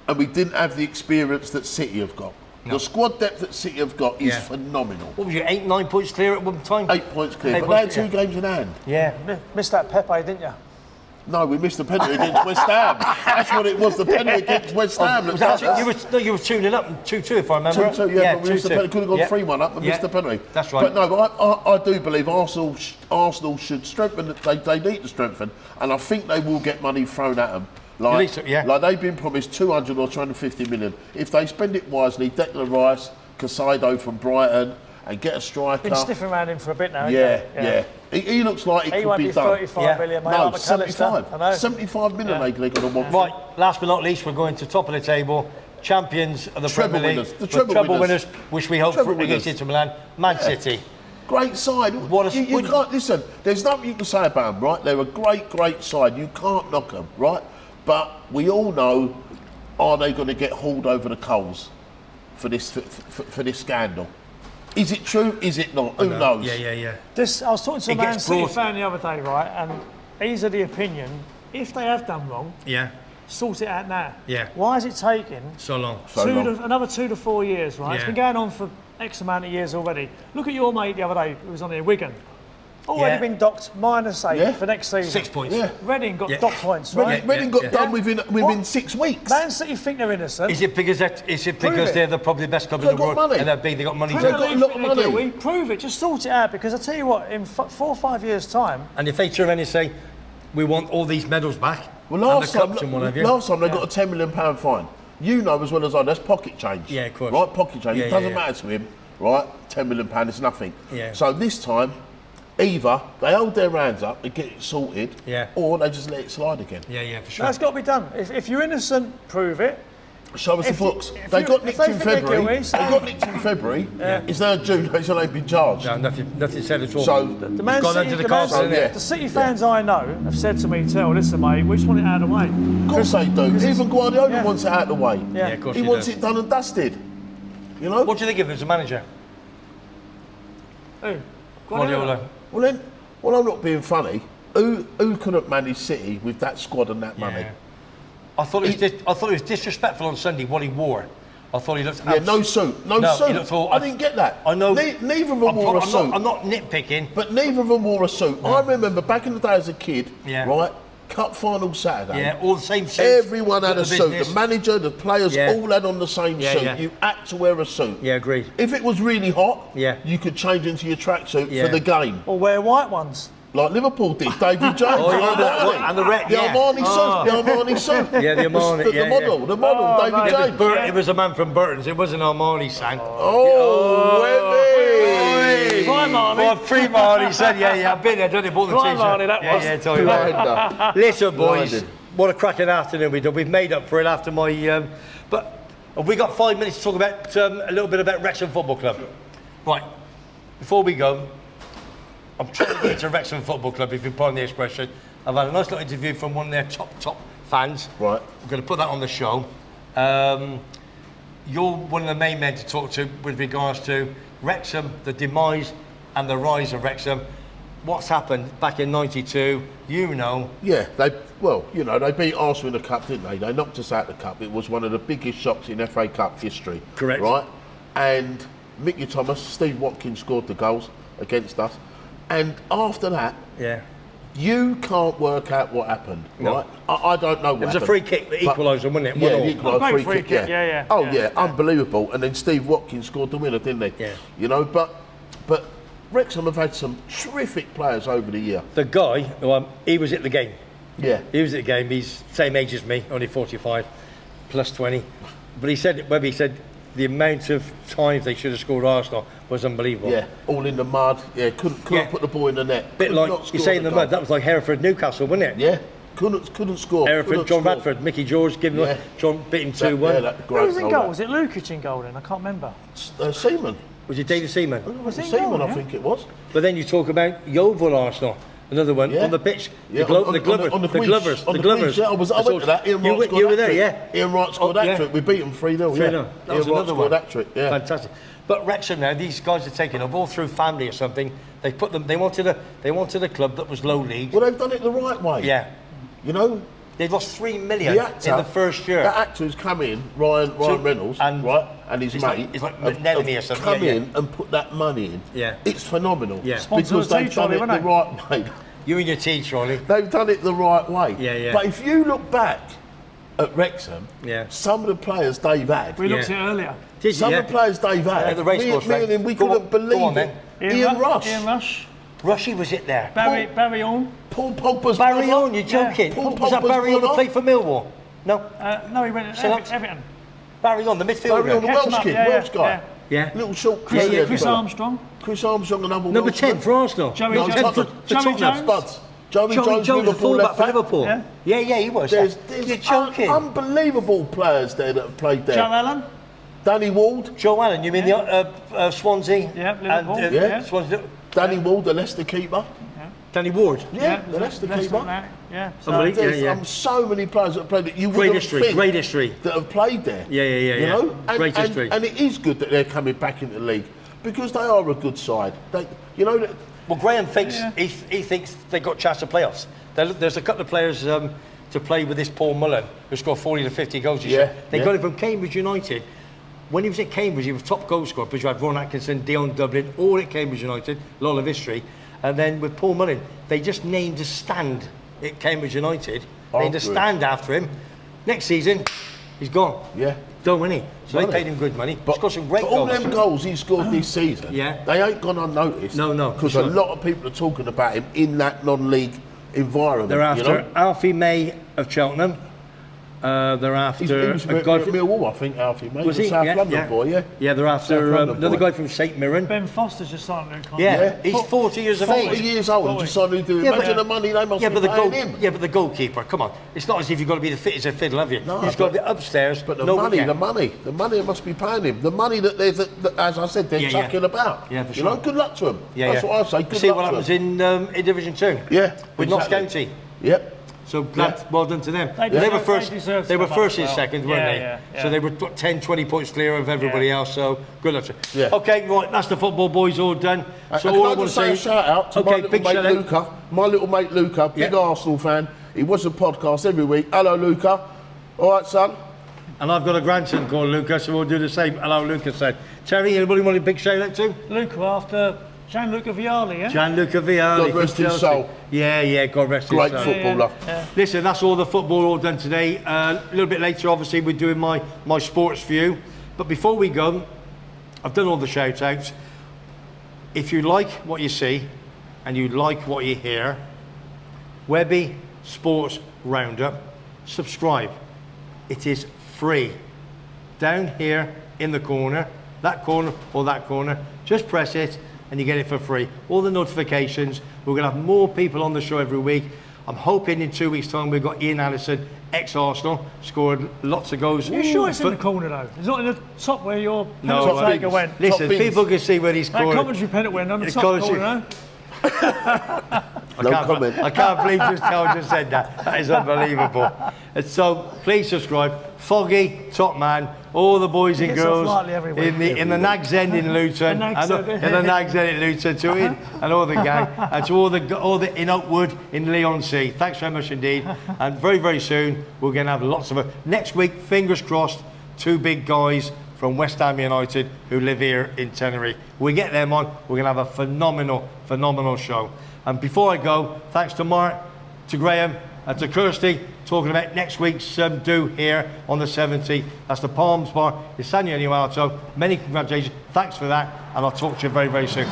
And we didn't have the experience that City have got. No. The squad depth that City have got is phenomenal. What was you, 8, 9 points clear at one time? 8 points clear, but they had 2 games in hand. Yeah. Missed that Pepe, didn't you? No, we missed the penalty against West Ham. That's what it was, the penalty against West Ham. You were tuning up 2-2 if I remember. 2-2, yeah, but we missed the penalty. Could have gone 3-1 up and missed the penalty. That's right. But no, I do believe Arsenal should strengthen. They need to strengthen, and I think they will get money thrown at them. Like they've been promised 200 or 250 million. If they spend it wisely, Declan Rice, Casado from Brighton, and get a striker. Been sniffing around him for a bit now. Yeah, hasn't yeah. He looks like he could won't be be done. 35 million, mate. No, like McAllister. 75. I know. 75 million they're going to want. Right, last but not least, we're going to top of the table. Champions of the Treble Premier League. winners, the With treble winners, which we hope Treble for against winners. Inter Milan. Man City. Great side. What a you can't listen. There's nothing you can say about them, right? They're a great side. You can't knock them, right? But we all know, are they going to get hauled over the coals for this for this scandal? Is it true? Is it not? Who knows? Yeah. I was talking to a It Man gets City brought- fan the other day, right? And he's of the opinion, if they have done wrong, Yeah. sort it out now. Yeah. Why is it taking So long. another 2 to 4 years, right? It's Yeah. been going on for X amount of years already. Look at your mate the other day who was on here, Wigan. Already Yeah. been docked -8 Yeah. for next season. 6 points. Yeah. Reading got Yeah. dock points, right? Reading got yeah. done within 6 weeks. Man City think they're innocent. Is it because it. they're probably the best club in They've the got world money. and they're big? They got money. They've to got a do. lot of money. We prove it. Just sort it out, because I tell you what, in 4 or 5 years' time, And if they turn around and say, "We want all these medals back," Well, and the last time, cups and what have you. last time they got a £10 million fine. You know as well as I, that's pocket change. Yeah, of course. Right, pocket change. Yeah, It doesn't yeah. matter to him, right? £10 million is nothing. Yeah. So this time, either they hold their hands up and get it sorted, Yeah. or they just let it slide again. Yeah, for sure. that's got to be done. If you're innocent, prove it. Show us the If you- books. if They you- got if nicked they in think they're February. guilty, They so- got nicked in February. Yeah. It's now June. They still ain't been charged. No, nothing said at all. So The Man gone City, under the the, Man carpet, City- yeah. the City fans I know have said to me, listen, mate, we just want it out of the way. of course they do. Even Guardiola Yeah. wants it out of the way. Yeah. of course He he wants does. it done and dusted. You know. What do you think of him as a manager, Who? Guardiola? Well, I'm not being funny. Who couldn't manage City with that squad and that money? Yeah. I thought it was disrespectful on Sunday what he wore. I thought he looked. Yeah, no suit, no No, suit. he looked all- I didn't get that. I know. Neither of them wore a suit. I'm not nitpicking. But neither of them wore a suit. I remember back in the day as a kid, Yeah. right? Cup final Saturday. Yeah, all the same suits. Everyone had a The suit. business. The manager, the players, Yeah. all had on the same Yeah, suit. yeah. You had to wear a suit. Yeah, agreed. If it was really hot, Yeah. you could change into your tracksuit Yeah. for the game. Or wear white ones. Like Liverpool did, David Jones. Oh, yeah, Armani. and the red, The yeah. Armani Oh. suit. The Armani suit. Yeah, the Armani, The yeah, model, yeah. the model, Oh, David mate. James. It was a man from Burton's. It wasn't Armani, sang. Oh, Webby! Right, Marnie. Well, free Marnie said, yeah, I've been there, done it, bought the Right, t-shirt. Marnie, that was. Yeah, tell you what. Blinder. Listen, boys, Blinded. what a cracking afternoon we've done. We've made up for it after my. But have we got 5 minutes to talk about a little bit about Wrexham Football Club? Right. Before we go, I'm trying to get to Wrexham Football Club, if you pardon the expression. I've had a nice little interview from one of their top fans. Right. I'm going to put that on the show. You're one of the main men to talk to with regards to Wrexham, the demise and the rise of Wrexham. What's happened back in '92? You know. Yeah, they beat Arsenal in the cup, didn't they? They knocked us out of the cup. It was one of the biggest shocks in FA Cup history. Correct. Right? And Mickey Thomas, Steve Watkins scored the goals against us. And after that, Yeah. you can't work out what happened, No. right? I don't know what It was a happened. free kick that But- equalised them, wasn't it? Yeah, 1-1. the equalised Great free free kick, kick, yeah. Oh, Yeah, yeah, yeah. unbelievable. And then Steve Watkins scored the winner, didn't he? Yeah. You know, but Wrexham have had some terrific players over the year. The guy, he was at the game. Yeah. He was at the game. He's same age as me, only 45, plus 20. But he said, Webby said, the amount of times they should have scored Arsenal was unbelievable. Yeah, all in the mud. Yeah, couldn't Yeah. put the ball in the net. Bit Could like not you score say in the goal. mud. That was like Hereford, Newcastle, wasn't it? Yeah, couldn't score. Hereford, couldn't John score. Radford, Mickey George, giving Yeah. John beat him That- 2-1. Yeah, that Who great was in goal, goal? that. Was it Lukic in goal then? I can't remember. Seaman. Was it David Seaman? Was he in Seaman, goal, I yeah? think it was. But then you talk about Yeovil Arsenal, another one Yeah. on the pitch. Yeah, the Glovers, on the quiz, Glovers, on the the quiz, Glovers. yeah, I went to that. Ian you, Wright were- scored you were that there, trick. yeah. Ian Wright scored that yeah. trick. We beat them 3-0. 3-0. Yeah. That was Ian Wright another scored one. that trick. Yeah. Fantastic. But Wrexham now, these guys are taking up all through family or something. They put them. They wanted a club that was low league. Well, they've done it the right way. Yeah. You know, They lost $3 million the actor in the first year. That actor who's come in, Ryan Reynolds, and right, and his he's mate, like- he's like have McNelly or something, come yeah, in and put that money in. Yeah. It's phenomenal. Yeah. Sponsor Because the they've tea done trolley, it the weren't right way. You and your tea trolley. They've done it the right way. Yeah, yeah. But if you look back at Wrexham, Yeah. some of the players they've had, We looked Yeah. at it earlier. Did you? some Yeah. of the players they've had, Yeah, the racecourse, me right? and him, we Go couldn't on- go believe on it. then. Ian Rush, Ian Rush. Rushy was it there? Barry On. Paul Pogba's Barry brother. On, you're joking? Paul Was that Pogba's Barry On that brother. played for Millwall? No, No, he went to So that's- Everton. Barry On, the midfielder. Barry On, the Kept him Welsh up, kid, yeah, Welsh yeah, guy. yeah. Yeah. Little short Chris Armstrong. Chris Armstrong, another Number Welshman. 10 for Arsenal. Joey No, Jones. Tottenham. Joey Jones. Spuds. Joey Joey Jones, Jones, the Liverpool fullback left for back. Liverpool. Yeah. Yeah, he was. There's You're joking. unbelievable players there that have played there. Joe Allen. Danny Ward. Joe Allen, you mean the Swansea? Yeah, Liverpool. And, Yeah. Swansea. Danny Ward, the Leicester keeper. Danny Ward. Yeah, the Leicester keeper. Yeah. Unbelievable. There's so many players that have played it. You Great wouldn't history. think Great history. that have played there. Yeah. You know? Great history. And it is good that they're coming back into the league because they are a good side. They, you know, Well, Graham thinks he thinks they got a chance of playoffs. There's a couple of players to play with this Paul Mullen who scored 40 to 50 goals this year. They got him from Cambridge United. When he was at Cambridge, he was top goal scorer because you had Ron Atkinson, Dion Dublin, all at Cambridge United, a lot of history. And then with Paul Mullen, they just named a stand at Cambridge United. Named a stand after him. Next season, he's gone. Yeah. Done, wasn't he? So they paid him good money. But scored some great all goals. them goals he scored this season, they ain't gone unnoticed. No. Because a lot of people are talking about him in that non-league environment. They're after you know? Alfie May of Cheltenham. They're after He was a guy from Millwall, I think, Alfie, mate. Was he? South Yeah, London yeah. boy, yeah. Yeah, they're after South London another boy. guy from St Mirren. Ben Foster's just signed a new contract. Yeah, he's 40 years of 40 age. years old and just started doing. Yeah, Imagine but- the money they must Yeah, be but the paying him. yeah, but the goalkeeper. Come on, it's not as if you've got to be the fit as a fiddle, have you? No, You've got to be upstairs. But the no money, weekend. the money they must be paying him. The money that they're, that, as I said, they're chucking about. Yeah, for You know, sure. good luck to them. Yeah, That's what I say. Good See luck what to happens them. in Division 2. Yeah, with Notts exactly. County. Yep. So glad, well done to them. They They were deserve- first. they deserve They to were come first up and as well. second, weren't they? Yeah. So they were 10, 20 points clear of everybody else. So good luck to them. Yeah. Okay, right. That's the football boys all done. So And all can I I want to just say a shout out to my little big mate shout out. Luca. My little mate Luca, big Yeah. Arsenal fan. He was a podcast every week. Hello, Luca. All right, son. And I've got a grandson called Lucas, so we'll do the same. Hello, Lucas said. Terry, anybody want a big shout out to? Luca after Gianluca Vialli, yeah? Gianluca Vialli. God from rest his Chelsea. soul. Yeah, God rest his Great soul. footballer. Listen, that's all the football all done today. A little bit later, obviously, we're doing my sports view. But before we go, I've done all the shout outs. If you like what you see and you like what you hear, Webby Sports Roundup, subscribe. It is free. Down here in the corner, that corner or that corner, just press it and you get it for free. All the notifications. We're going to have more people on the show every week. I'm hoping in 2 weeks' time we've got Ian Allison, ex-Arsenal, scored lots of goals. Are you sure it's in the corner though? It's not in the top where your No, penalty taker went. Listen, people can see where he's That scored. commentary penalty went on the It's top commentary- corner, no? No comment. I can't believe just how just said that. That is unbelievable. And so please subscribe. Foggy, top man, all the boys and He gets off girls lightly every week. in the Nags End in Luton, The Nags End. in the Nags End in Luton, to Ian and all the gang, and to all the in Oakwood in Leon C. Thanks very much indeed. And very, very soon we're going to have lots of it. Next week, fingers crossed, two big guys from West Ham United who live here in Tenerife. We get them on, we're going to have a phenomenal show. And before I go, thanks to Mark, to Graham, and to Kirsty, talking about next week's do here on the 70th. That's the Palms Bar in San Eugenio Alto. Many congratulations. Thanks for that, and I'll talk to you very, very soon.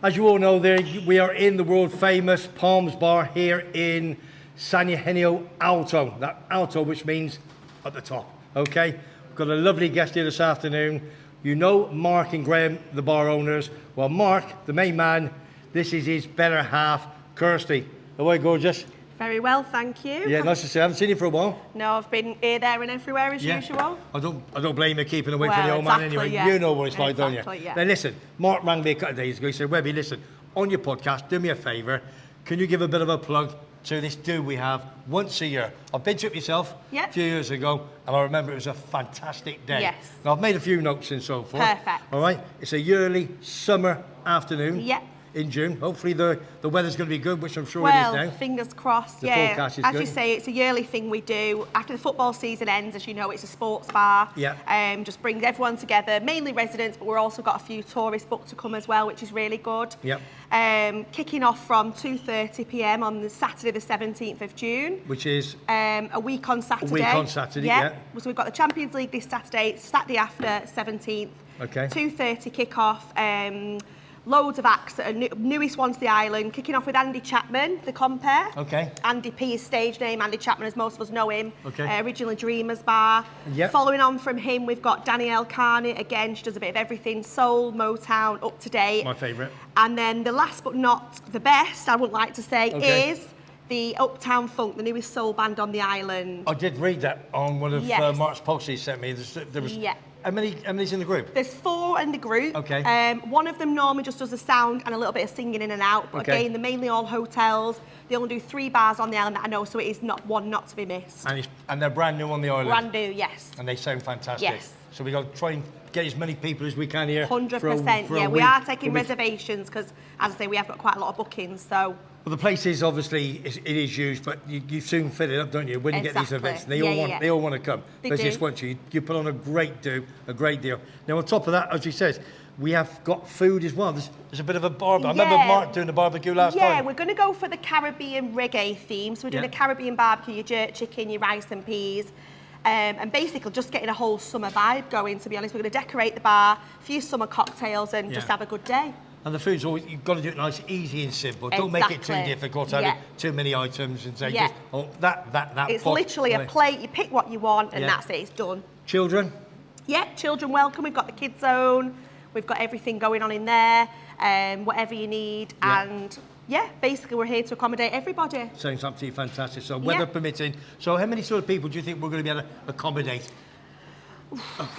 As you all know, we are in the world famous Palms Bar here in San Eugenio Alto. That Alto, which means at the top. Okay, we've got a lovely guest here this afternoon. You know Mark and Graham, the bar owners. Well, Mark, the main man, this is his better half, Kirsty. Away, gorgeous. Very well, thank you. Yeah, nice to see you. I haven't seen you for a while. No, I've been here, there, and everywhere as usual. I don't blame you keeping away from Well, the old man exactly, anyway. yeah. You know what it's like, don't you? Exactly, yeah. Now listen, Mark rang me a couple of days ago. He said, Webby, listen, on your podcast, do me a favour. Can you give a bit of a plug to this do we have once a year? I've been to it myself a few years ago, and I remember it was a fantastic day. Yes. Now, I've made a few notes and so forth. Perfect. All right? It's a yearly summer afternoon. Yep. In June. Hopefully the weather's going to be good, which I'm sure Well, it is now. fingers crossed, The yeah. forecast is As good. you say, it's a yearly thing we do. After the football season ends, as you know, it's a sports bar. Yeah. Just brings everyone together, mainly residents, but we're also got a few tourists booked to come as well, which is really good. Yep. Kicking off from 2:30 p.m. on the Saturday the 17th of June. Which is a week on Saturday. A week on Saturday, yeah. So we've got the Champions League this Saturday, Saturday after 17th. Okay. 2:30 kick-off. Loads of acts that are newest ones to the island, kicking off with Andy Chapman, the compere. Okay. Andy P is stage name, Andy Chapman, as most of us know him. Okay. Originally Dreamers Bar. Yep. Following on from him, we've got Danielle Carney. Again, she does a bit of everything, soul, Motown, up to date. My favourite. And then the last but not the best, I would like to say, is the Uptown Funk, the newest soul band on the island. I did read that on one of Yes. Mark's posts he sent me. There was Yeah. how many's in the group? There's 4 in the group. Okay. One of them normally just does the sound and a little bit of singing in and out. But Okay. again, they're mainly all hotels. They only do 3 bars on the island that I know, so it is not one not to be missed. And they're brand new on the island. Brand new, yes. And they sound fantastic. Yes. So we got to try and get as many people as we can here. 100%. for a Yeah, we week. are taking But we- reservations because, as I say, we have got quite a lot of bookings. So Well, the place is obviously it is used, but you soon fill it up, don't you? When you get these Exactly. events, they Yeah. all want to come. They They do. just want you. You put on a great deal. Now on top of that, as he says, we have got food as well. There's a bit of a barbecue. I remember Yeah. Mark doing the barbecue last yeah, time. we're going to go for the Caribbean reggae theme. So we're doing Yeah. a Caribbean barbecue, your jerk chicken, your rice and peas. And basically just getting a whole summer vibe going, to be honest. We're going to decorate the bar, a few summer cocktails and just Yeah. have a good day. And the food's always, you've got to do it nice, easy and simple. Don't make it too Exactly. difficult, having Yeah. too many items and say, Yeah. just, oh, that. It's pot. literally a plate, you pick what you want and Yeah. that's it, it's done. Children? Yeah, children welcome. We've got the kids zone. We've got everything going on in there, whatever you need. Yeah. And yeah, basically we're here to accommodate everybody. Sounds absolutely fantastic. So weather permitting. So how many sort of people do you think we're going to be able to accommodate?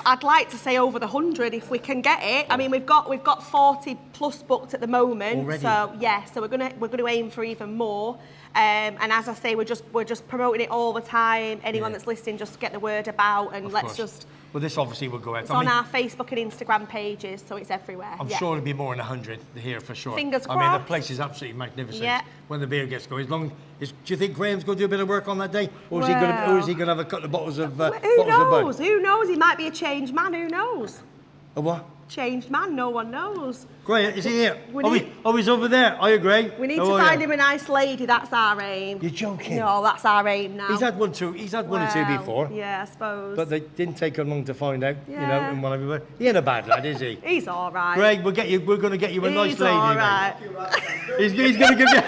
I'd like to say over the 100 if we can get it. I mean, we've got 40 plus booked at the moment. Already? So yeah, so we're gonna aim for even more. And as I say, we're just promoting it all the time. Anyone Yeah. that's listening, just get the word about and Of let's course. just. Well, this obviously will go out. It's on our Facebook and Instagram pages, so it's everywhere. I'm yeah. sure it'll be more than 100 here for sure. Fingers I mean, the crossed. place is absolutely magnificent. Yeah. When the beer gets going, do you think Graham's going to do a bit of work on that day, or is Well- he going to have a couple of bottles of Who bottles of knows? bud? Who knows? He might be a changed man. Who knows? A what? Changed man. No one knows. Graham, is he here? We Oh, need- he's over there. Are you, Graham? We need How to are find you? him a nice lady. That's our aim. You're joking? No, that's our aim now. He's had one or two before. Yeah, I suppose. But they didn't take him long to find out, Yeah. and whatever. He ain't a bad lad, is he? He's all right. Greg, we're going to get you a nice He's lady. all mate. right. He's going to give you.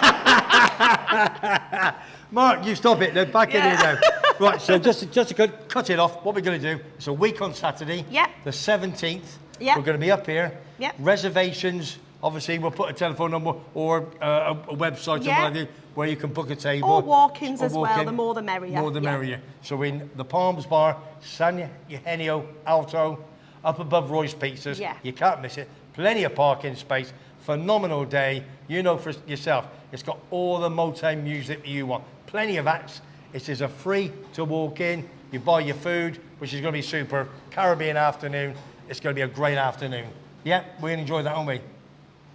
Mark, you stop it. They're back in here now. Right, so just to cut it off, what we're going to do, it's a week on Saturday, Yep. the 17th. Yep. We're going to be up here. Yep. Reservations, obviously, we'll put a telephone number or a website Yeah. something like that, where you can book a table. Or walk-ins Or as well, walk-in. the more the merrier. More the Yeah. merrier. So in the Palms Bar, San Eugenio Alto, up above Roy's Pizzas. Yeah. You can't miss it. Plenty of parking space. Phenomenal day. You know for yourself, it's got all the Motown music that you want. Plenty of acts. It is a free to walk in. You buy your food, which is going to be super. Caribbean afternoon. It's going to be a great afternoon. Yeah, we're going to enjoy that, aren't we?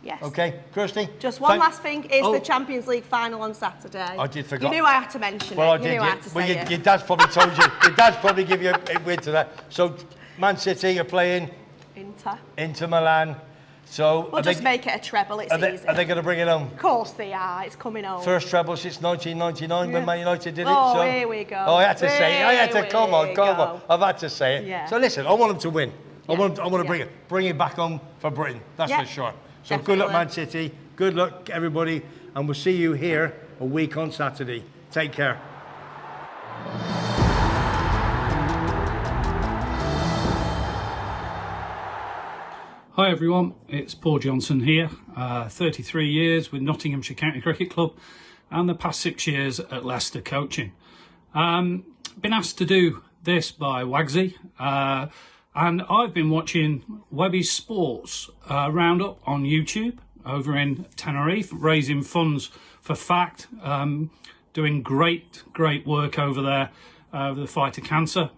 Yes. Okay, Kirsty? Just one Thank- last thing is Oh. the Champions League final on Saturday. I did forget. You knew I had to mention Well, it. I You did. knew I Yeah. had to Well, say your it. dad's probably told you. Your dad's probably give you a win to that. So, Man City are playing Inter Milan. So, We'll just make it a treble. It's easy. are they going to bring it home? Of course they are. It's coming home. First treble since 1999 when Yeah. Man United did it. Oh, So, here we go. Oh, I had to say it. I had to. Here Come on, we come go. on. I've had to say it. Yeah. So listen, I want them to win. I want to Yeah. bring it back home for Britain. That's Yeah. for sure. So good luck, Definitely. Man City. Good luck, everybody, and we'll see you here a week on Saturday. Take care. Hi everyone, it's Paul Johnson here, 33 years with Nottinghamshire County Cricket Club and the past 6 years at Leicester coaching. Been asked to do this by WEBBY'S and I've been watching WEBBY'S Sports Roundup on YouTube over in Tenerife, raising funds for FACT, doing great work over there over the fight of cancer.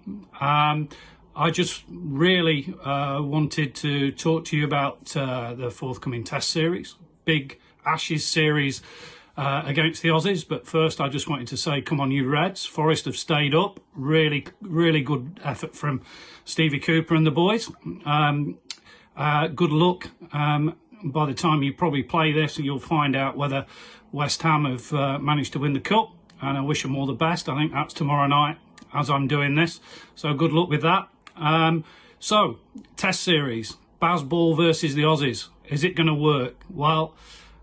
I just really wanted to talk to you about the forthcoming Test series, big Ashes series against the Aussies. But first, I just wanted to say, come on, you Reds. Forest have stayed up. Really good effort from Stevie Cooper and the boys. Good luck. By the time you probably play this, you'll find out whether West Ham have managed to win the Cup. And I wish them all the best. I think that's tomorrow night as I'm doing this. So good luck with that. So, Test series, Bazball versus the Aussies. Is it going to work? Well,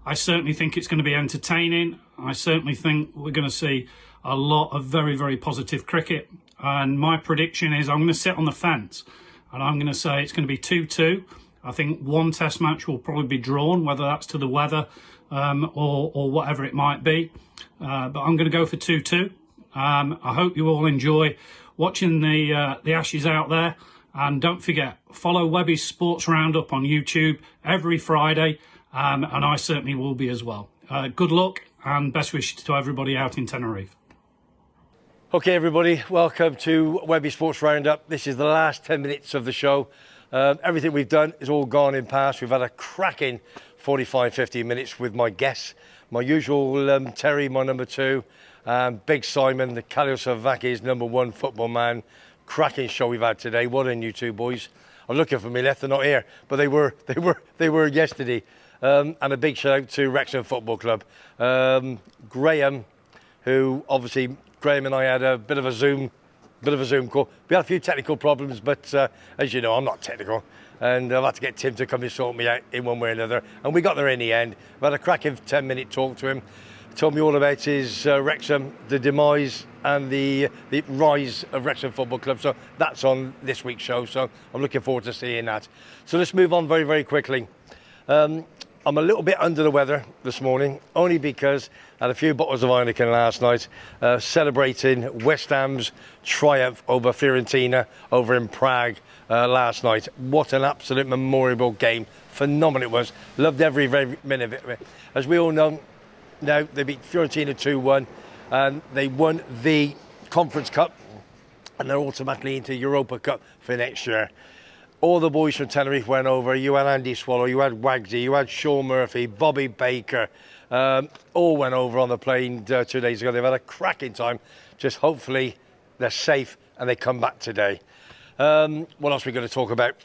I certainly think it's going to be entertaining. I certainly think we're going to see a lot of very, very positive cricket. And my prediction is I'm going to sit on the fence and I'm going to say it's going to be 2-2. I think one test match will probably be drawn, whether that's to the weather or whatever it might be. But I'm going to go for 2-2. I hope you all enjoy watching the Ashes out there. And don't forget, follow Webby's Sports Roundup on YouTube every Friday. And I certainly will be as well. Good luck and best wishes to everybody out in Tenerife. Okay, everybody, welcome to Webby Sports Roundup. This is the last 10 minutes of the show. Everything we've done is all gone in past. We've had a cracking 45, 50 minutes with my guests. My usual Terry, my number 2, Big Simon, the Kaloslovakia's number 1 football man. Cracking show we've had today. Well done, you two boys. I'm looking for me left, they're not here, but they were yesterday. And a big shout out to Wrexham Football Club. Graham, who obviously Graham and I had a bit of a Zoom call. We had a few technical problems, but as you know, I'm not technical, and I've had to get Tim to come and sort me out in one way or another. And we got there in the end. We had a cracking 10-minute talk to him. Told me all about his Wrexham, the demise and the rise of Wrexham Football Club. So that's on this week's show. So I'm looking forward to seeing that. So let's move on very, very quickly. I'm a little bit under the weather this morning, only because I had a few bottles of Heineken last night, celebrating West Ham's triumph over Fiorentina over in Prague last night. What an absolute memorable game. Phenomenal it was. Loved every minute of it. As we all know, now they beat Fiorentina 2-1, and they won the Conference Cup, and they're automatically into Europa Cup for next year. All the boys from Tenerife went over. You had Andy Swallow, you had Wagsy, you had Sean Murphy, Bobby Baker, all went over on the plane 2 days ago. They've had a cracking time. Just hopefully they're safe and they come back today. What else are we going to talk about?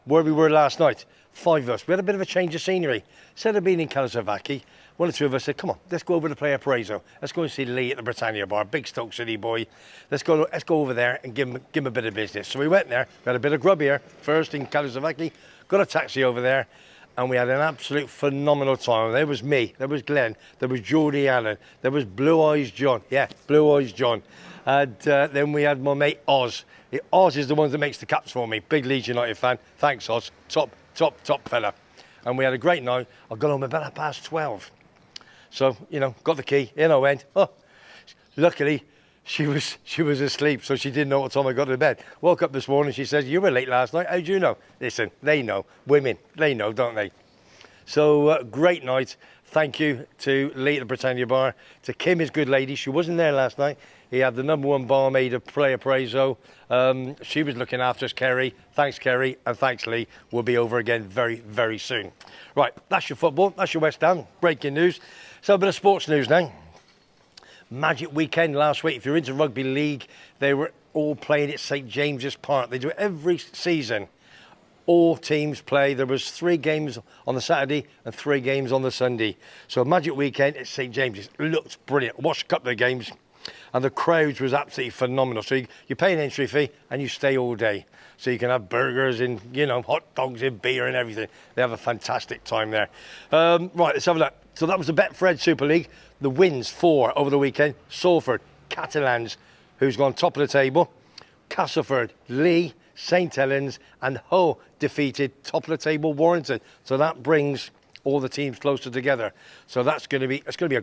Where we were last night. 5 of us. We had a bit of a change of scenery. Instead of being in Kaloslovaki, 1 or 2 of us said, come on, let's go over to play Appraisal. Let's go and see Lee at the Britannia Bar, big Stoke City boy. Let's go over there and give him a bit of business. So we went there, we had a bit of grub here, first in Kaloslovaki, got a taxi over there, and we had an absolute phenomenal time. There was me, there was Glenn, there was Geordie Allen, there was Blue Eyes John. Yeah, Blue Eyes John. And then we had my mate Oz. Oz is the one that makes the caps for me. Big Leeds United fan. Thanks, Oz. Top fella. And we had a great night. I got home about 12:30. So, got the key, in I went. Oh, luckily, she was asleep, so she didn't know what time I got to bed. Woke up this morning, she says, you were late last night. How do you know? Listen, they know. Women, they know, don't they? So, great night. Thank you to Lee at the Britannia Bar, to Kim, his good lady. She wasn't there last night. He had the number 1 barmaid of Play Appraisal. She was looking after us, Kerry. Thanks, Kerry, and thanks, Lee. We'll be over again very, very soon. Right, that's your football. That's your West Ham. Breaking news. So a bit of sports news now. Magic weekend last week. If you're into rugby league, they were all playing at St James's Park. They do it every season. All teams play. There was 3 games on the Saturday and 3 games on the Sunday. So a Magic weekend at St James's. It looked brilliant. Watched a couple of games, and the crowds was absolutely phenomenal. So you pay an entry fee and you stay all day. So you can have burgers and, hot dogs and beer and everything. They have a fantastic time there. Right, let's have a look. So that was the Betfred Super League. The wins 4 over the weekend. Salford, Catalans, who's gone top of the table. Castleford, Lee, St Helens and Hull defeated top of the table Warrington. So that brings all the teams closer together. So it's going to be a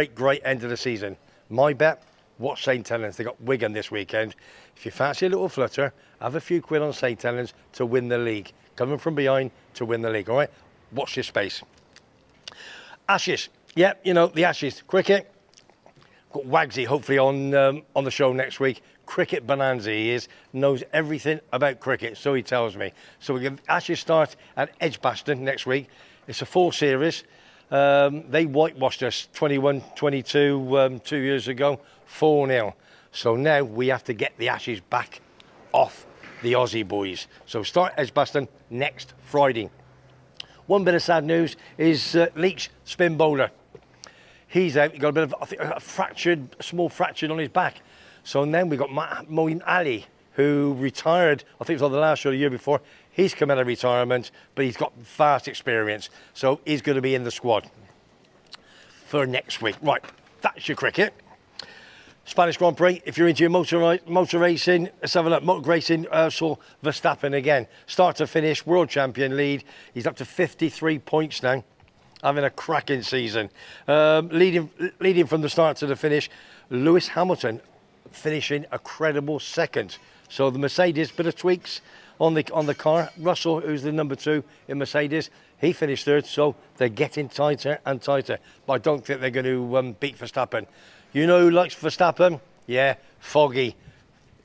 great end of the season. My bet, watch St Helens. They got Wigan this weekend. If you fancy a little flutter, have a few quid on St Helens to win the league. Coming from behind to win the league, all right? Watch this space. Ashes. Yeah, the Ashes. Cricket. Got Wagsy hopefully on the show next week. Cricket bonanza he is. Knows everything about cricket, so he tells me. So we get Ashes start at Edgbaston next week. It's a full series. They whitewashed us 21-22 2 years ago, 4-0. So now we have to get the Ashes back off the Aussie boys. So start Edgbaston next Friday. One bit of sad news is Leach, spin bowler. He's out. He got a bit of a small fracture on his back. So then we got Moeen Ali, who retired, I think it was on the last show the year before. He's come out of retirement, but he's got vast experience. So he's going to be in the squad for next week. Right, that's your cricket. Spanish Grand Prix, if you're into your motor racing, let's have a look. Motor racing, saw Verstappen again. Start to finish, world champion lead. He's up to 53 points now, having a cracking season. Leading from the start to the finish, Lewis Hamilton finishing a credible second. So the Mercedes, bit of tweaks on the car. Russell, who's the number 2 in Mercedes, he finished third, so they're getting tighter and tighter. But I don't think they're going to beat Verstappen. You know who likes Verstappen? Yeah, Foggy.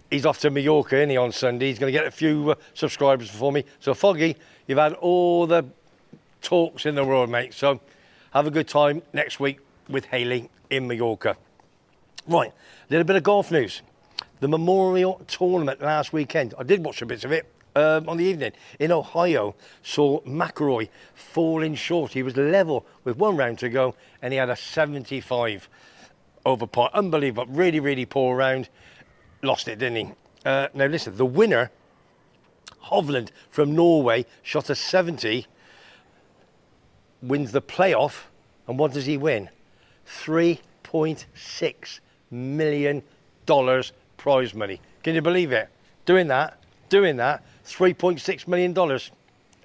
He's off to Mallorca, isn't he, on Sunday? He's going to get a few subscribers for me. So, Foggy, you've had all the talks in the world, mate. So, have a good time next week with Haley in Mallorca. Right, a little bit of golf news. The Memorial Tournament last weekend. I did watch a bit of it on the evening. In Ohio, saw McIlroy falling short. He was level with 1 round to go, and he had a 75 over par. Unbelievable. Really, really poor round. Lost it, didn't he? Now, listen, the winner, Hovland from Norway, shot a 70, wins the playoff, and what does he win? $3.6 million prize money. Can you believe it? Doing that, $3.6 million.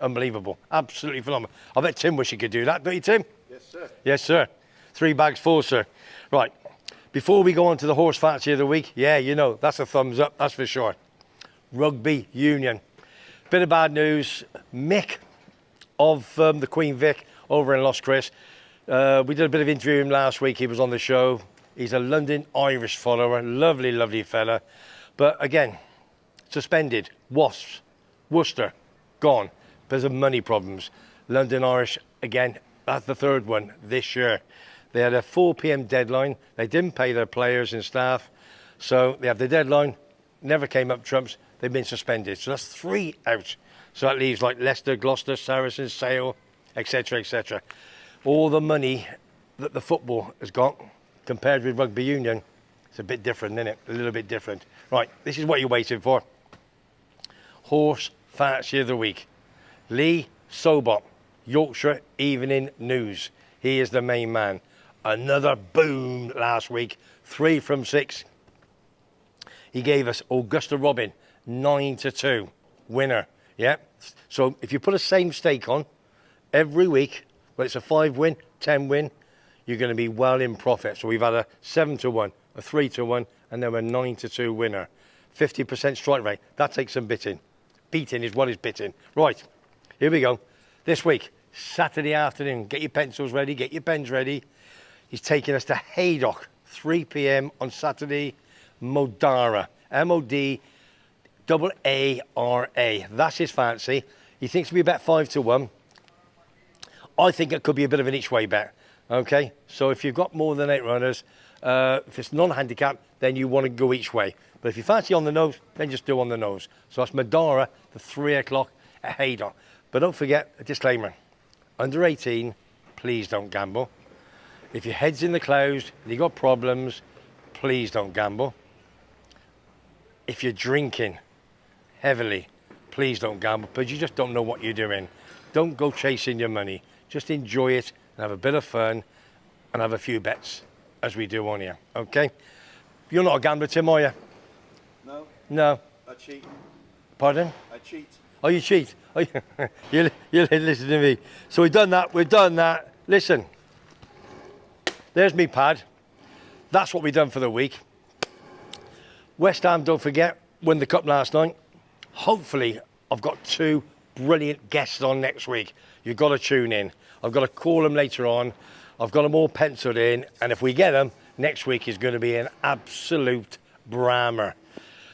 Unbelievable. Absolutely phenomenal. I bet Tim wish he could do that, don't you, Tim? Yes, sir. Yes, sir. 3 bags full, sir. Right. Before we go on to the horse fancy of the week, yeah, you know, that's a thumbs up, that's for sure. Rugby Union. Bit of bad news. Mick of the Queen Vic over in Los Chris. We did a bit of interview him last week. He was on the show. He's a London Irish follower. Lovely, lovely fella. But again, suspended. Wasps. Worcester. Gone. Because of money problems. London Irish, again, that's the 3rd one this year. They had a 4 p.m. deadline. They didn't pay their players and staff. So they have the deadline. Never came up trumps. They've been suspended. So that's 3 out. So that leaves like Leicester, Gloucester, Saracens, Sale, etc., etc. All the money that the football has got compared with rugby union, it's a bit different, isn't it? A little bit different. Right, this is what you're waiting for. Horse fancy of the week. Lee Sobot, Yorkshire Evening News. He is the main man. Another boom last week, 3 from 6. He gave us Augusta Robin, 9-2, winner. Yeah. So if you put a same stake on every week, whether it's a 5 win, 10 win, you're going to be well in profit. So we've had a 7-1, a 3-1, and then a 9-2 winner. 50% strike rate. That takes some bitting. Beating is what is bitting. Right. Here we go. This week, Saturday afternoon. Get your pencils ready. Get your pens ready. He's taking us to Haydock, 3 p.m. on Saturday. Modara, M-O-D-A-A-R-A. That's his fancy. He thinks it'll be about 5-1. I think it could be a bit of an each way bet. Okay, so if you've got more than 8 runners, if it's non-handicap, then you want to go each way. But if you fancy on the nose, then just do on the nose. So that's Modara, the 3 o'clock at Haydock. But don't forget a disclaimer. Under 18, please don't gamble. If your head's in the clouds and you've got problems, please don't gamble. If you're drinking heavily, please don't gamble, because you just don't know what you're doing. Don't go chasing your money. Just enjoy it and have a bit of fun and have a few bets, as we do on here, okay? You're not a gambler, Tim, are you? No. No. I cheat. Pardon? I cheat. Oh, you cheat? Oh, you listen to me. So we've done that. Listen. There's me pad. That's what we've done for the week. West Ham, don't forget, won the cup last night. Hopefully, I've got 2 brilliant guests on next week. You've got to tune in. I've got to call them later on. I've got them all penciled in. And if we get them, next week is going to be an absolute brammer.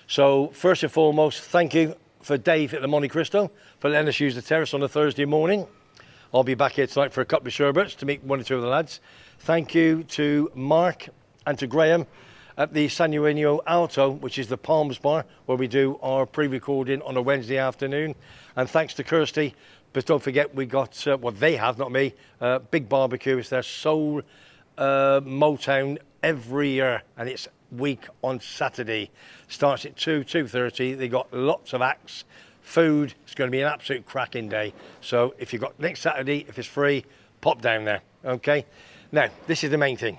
So, first and foremost, thank you for Dave at the Monte Cristo for letting us use the terrace on a Thursday morning. I'll be back here tonight for a couple of sherbets to meet 1 or 2 of the lads. Thank you to Mark and to Graham at the San Eugenio Alto, which is the Palms Bar, where we do our pre-recording on a Wednesday afternoon. And thanks to Kirsty. But don't forget, we got, they have, not me, Big Barbecue. It's their soul Motown every year, and it's week on Saturday. Starts at 2:30. They got lots of acts, food. It's going to be an absolute cracking day. So if you've got next Saturday, if it's free, pop down there. Okay. Now this is the main thing.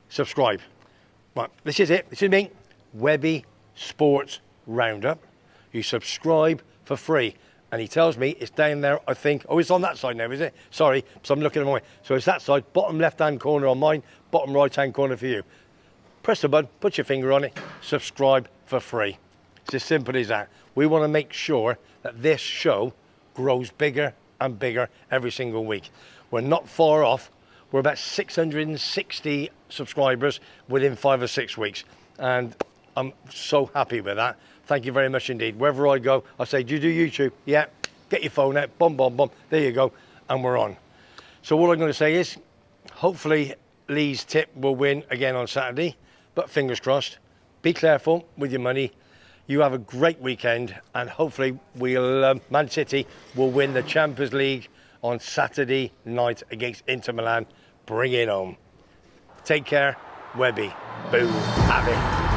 Subscribe. Right. This is it. This is me. Webby Sports Roundup. You subscribe for free. And he tells me it's down there, I think. Oh, it's on that side now, is it? Sorry, so I'm looking at mine. So it's that side, bottom left-hand corner on mine, bottom right-hand corner for you. Press the button, put your finger on it, subscribe for free. It's as simple as that. We want to make sure that this show grows bigger and bigger every single week. We're not far off. We're about 660 subscribers within 5 or 6 weeks. And I'm so happy with that. Thank you very much indeed. Wherever I go, I say, do you do YouTube? Yeah. Get your phone out, boom, boom, boom. There you go. And we're on. So all I'm going to say is, hopefully Lee's tip will win again on Saturday. But fingers crossed. Be careful with your money. You have a great weekend. And hopefully Man City will win the Champions League on Saturday night against Inter Milan. Bring it home. Take care. Webby. Boom. Have it.